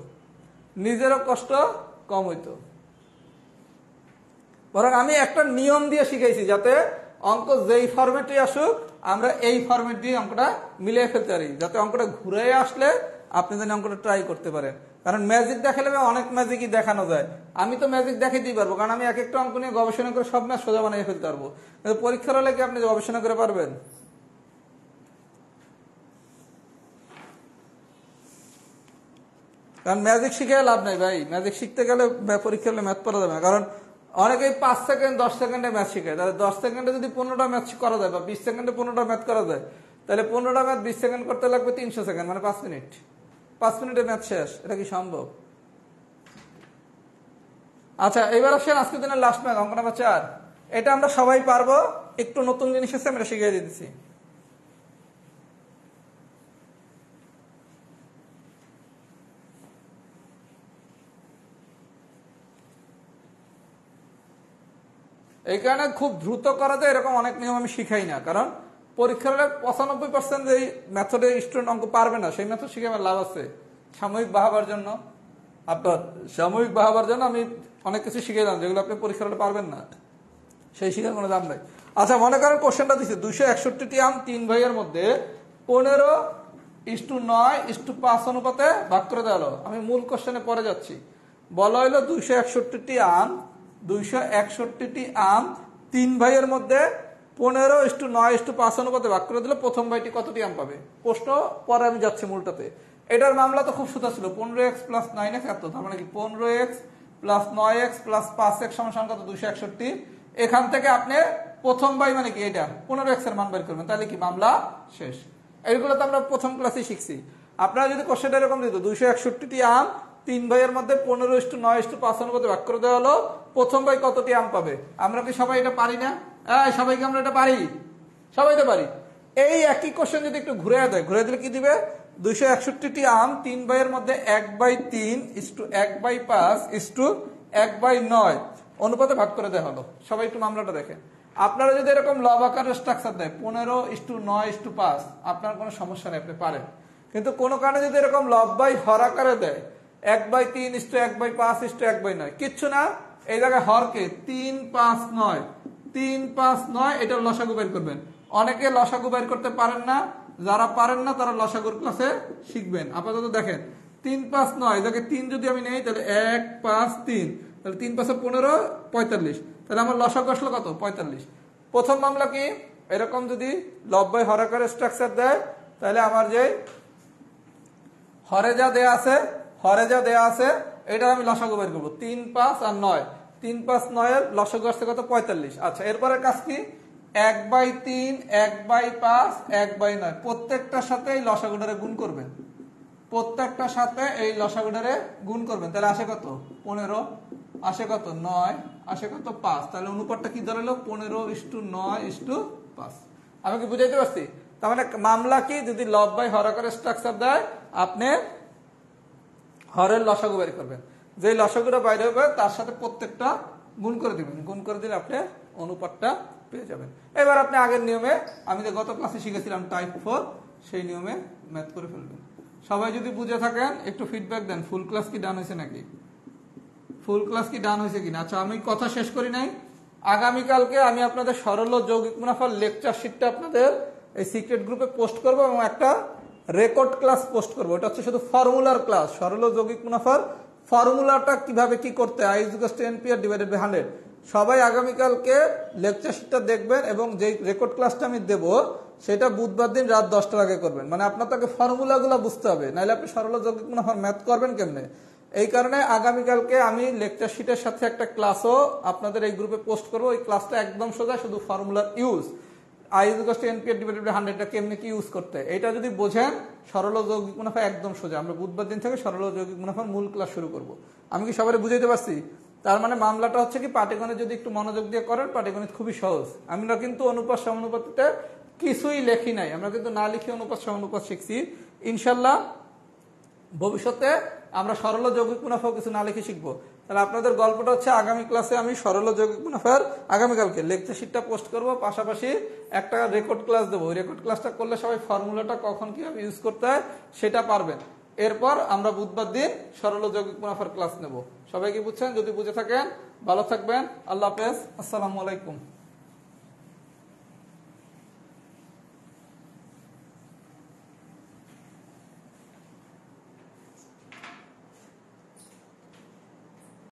নিজেরও কষ্ট কম হইতো। বরং আমি একটা নিয়ম দিয়ে শিখাইছি, যাতে অঙ্ক যেই ফরম্যাটে আসুক আমরা এই ফরম্যাট দিয়ে অঙ্কটা মিলিয়ে ফেলতে পারি, যাতে অঙ্কটা ঘুরে আসলে আপনি যেন অঙ্কটা ট্রাই করতে পারেন। কারণ ম্যাজিক দেখালে অনেক ম্যাজিকই দেখানো যায়, আমি তো ম্যাজিক দেখাইতেই পারবো, কারণ আমি এক একটা অঙ্ক নিয়ে গবেষণা করে সব ম্যাথ সোজা বানিয়ে ফেলতে পারবো। কিন্তু পরীক্ষার হলে কি আপনি গবেষণা করে পারবেন? কারণ ম্যাজিক শিখে লাভ নাই ভাই, ম্যাজিক শিখতে গেলে পরীক্ষা হলে ম্যাথ পড়া যাবে না। কারণ অনেকেই 5 সেকেন্ড 10 সেকেন্ডে ম্যাথ শিখে, তাহলে 10 সেকেন্ডে যদি 15টা ম্যাথ করা যায়, বা 20 সেকেন্ডে 15টা ম্যাথ করা যায়, তাহলে 15টা ম্যাথ 20 সেকেন্ড করতে লাগবে 300 সেকেন্ড, মানে 5 মিনিট। 5 মিনিটে ম্যাথ শেষ, এটা কি সম্ভব? আচ্ছা এবার আসেন আজকের দিনের লাস্ট ম্যাথ, অঙ্ক নাম্বার 4। এটা আমরা সবাই পারবো, একটু নতুন জিনিস আছে আমরা শিখিয়ে দিতেছি। এই কারণে খুব দ্রুত করা যায় এরকম অনেক নিয়ম আমি শিখাই না, কারণ পরীক্ষার হলে 95% এই মেথডে স্টুডেন্ট অঙ্ক পারবে না, সেই মেথড শিখে আমার লাভ আছে। সাময়িক বাহাবার জন্য, আপনার সাময়িক বাহাবার জন্য আমি অনেক কিছু শিখে দিলাম যেগুলো আপনি পরীক্ষার হলে পারবেন না, সেই শিখার কোনো দাম নাই। আচ্ছা মনে করেন কোশ্চেনটা দিচ্ছে 261টি আম 3 ভাইয়ের মধ্যে 15:9:5 অনুপাতে ভাগ করে দেওয়া হলো। আমি মূল কোশ্চেনে পরে যাচ্ছি। বলা হইলো 261টি আম 3 ভাইয়ের মধ্যে 15:9:5 অনুপাতে ভাগ করে দিলে প্রথম ভাইটি কতটি আম পাবে। প্রশ্ন পরে আমি যাচ্ছি মূলটাতে। এটার মামলা তো খুব সোজা ছিল, 15x + 9x এত, তার মানে কি 15x + 9x + 5x = কত, 261। এখান থেকে আপনি প্রথম ভাই মানে কি এটা 15x এর মান বের করবেন, তাহলে কি মামলা শেষ। এইগুলো তো আমরা প্রথম ক্লাসে শিখছি। আপনারা যদি কোশ্চেনটা এরকম দিত 261টি আম 3 ভাইয়ের মধ্যে 15:9:5 অনুপাতে ভাগ করে দেওয়া হলো, প্রথম ভাই কতটি আম পাবে। আমরা কি সবাই এটা পারি না? সবাইকে আমরা এটা পারি, সবাই তো পারি। এই একই কোশ্চেন যদি একটু ঘুরে দেয়, ঘুরে দিলে কি দিবে, 261টি আম 3 ভাইয়ের মধ্যে 1/3:1/5:1/9 অনুপাতে ভাগ করে দেওয়া হলো। সবাই একটু মামলাটা দেখেন। আপনারা যদি এরকম লব আকারের স্ট্রাকচার দেয় 15:9:5, আপনার কোনো সমস্যা নেই, আপনি পারেন। কিন্তু কোনো কারণে যদি এরকম লব বাই হর আকারে দেয় 1/3:1/5:1/9, কিচ্ছু না, এই জায়গায় হরকে 3, 5, 9, 3, 5, 9 এটার লসাগু বের করবেন। অনেকে লসাগু বের করতে পারেন না, যারা পারেন না তারা লসাগুর ক্লাসে শিখবেন। আপাতত দেখেন 3, 5, 9, এটাকে 3 যদি আমি নেই তাহলে 1, 5, 3, তাহলে 3, 5, 15, 45, তাহলে আমার লসাগু আসলো কত, 45। প্রথম মামলা কি, এরকম যদি লব বাই হর আকারের স্ট্রাকচার দেয়, তাহলে আমার যে হরে যা দেয়া আছে এটা আমি লসাগু বের করবো, 3, 5 আর 9, 3, 5, 9 এর লসাগু আসছে কত, 45। আচ্ছা, এরপরের কাজ কি, 1/3, 1/5, 1/9 প্রত্যেকটার সাথে এই লসাগুটারে গুণ করবেন, প্রত্যেকটার সাথে এই লসাগুটারে গুণ করবেন, তাহলে আসে কত, 15, আসে কত, 9, আসে কত, 5। তাহলে অনুপাতটা কি দাঁড়ালো, 15:9:5। আমি কি বুঝাইতে পারছি? তার মানে মামলা কি, যদি লব বাই হর আকারের স্ট্রাকচার দেয়, আপনি হরের লসাগু বের করবেন, যে লসাগুটা বাইরে হবে তার সাথে প্রত্যেকটা গুণ করে দিবেন, গুণ করে দিলে আপনি অনুপাতটা পেয়ে যাবেন। এবার আপনি আগের নিয়মে, আমি যে গত ক্লাসে শিখেছিলাম টাইপ 4, সেই নিয়মে ম্যাথ করে ফেলবেন। সবাই যদি বুঝে থাকেন একটু ফিডব্যাক দেন, ফুল ক্লাস কি ডান হয়েছে নাকি, ফুল ক্লাস কি ডান হয়েছে কিনা। আচ্ছা, আমি কথা শেষ করি নাই। আগামীকালকে আমি আপনাদের সরল ও যৌগিক মুনাফার লেকচার শিটটা আপনাদের এই সিক্রেট গ্রুপে পোস্ট করব এবং একটা রেকর্ড ক্লাস পোস্ট করব। এটা হচ্ছে শুধু ফর্মুলার ক্লাস, সরল ও যৌগিক মুনাফার ফর্মুলাটা কিভাবে কি করতে হয়, I=NPR/100। সবাই আগামীকালকে লেকচার শিটটা দেখবেন এবং যে রেকর্ড ক্লাসটা আমি দেব সেটা বুধবার দিন রাত 10টার আগে করবেন। মানে আপনার তাকে ফর্মুলাগুলো বুঝতে হবে, নাহলে আপনি সরল ও যৌগিক মুনাফার ম্যাথ করবেন কেমনে। এই কারণে আগামীকালকে আমি লেকচার শিটের সাথে একটা ক্লাসও আপনাদের এই গ্রুপে পোস্ট করবো। ওই ক্লাসটা একদম সোজা, শুধু ফর্মুলার ইউজ, I=NPR/100 কেমনে কি ইউজ করতে, এটা যদি বোঝেন সরল ও যৌগিক মুনাফা একদম সোজা। আমরা বুধবার দিন থেকে সরল ও যৌগিক মুনাফার মূল ক্লাস শুরু করব। আমি কি সবাই বুঝাইতে পারছি? তার মানে মামলাটা হচ্ছে কি, পাটিগণিত যদি একটু মনোযোগ দিয়ে করেন, পাটিগণিত খুবই সহজ। আমরা কিন্তু অনুপাত সমানুপাতিতে কিছুই লেখি নাই, আমরা কিন্তু না লিখে অনুপাত সমানুপাত শিখছি। ইনশাল্লাহ ভবিষ্যতে আমরা সরল ও যৌগিক মুনাফাও কিছু না লিখে শিখবো। তাহলে আপনাদের গল্পটা হচ্ছে, আগামী ক্লাসে আমি সরল ও যৌগিক মুনাফার আগামীকালকে লেকচার শিটটা পোস্ট করব, পাশাপাশি একটা রেকর্ড ক্লাস দেবো। ওই রেকর্ড ক্লাসটা করলে সবাই ফর্মুলাটা কখন কিভাবে ইউজ করতে হয় সেটা পারবেন। এরপর আমরা বুধবার দিন সরল ও যৌগিক মুনাফার ক্লাস নেব। সবাই কি বুঝছেন? যদি বুঝে থাকেন ভালো থাকবেন। আল্লাহ হাফেজ, আসসালামু আলাইকুম।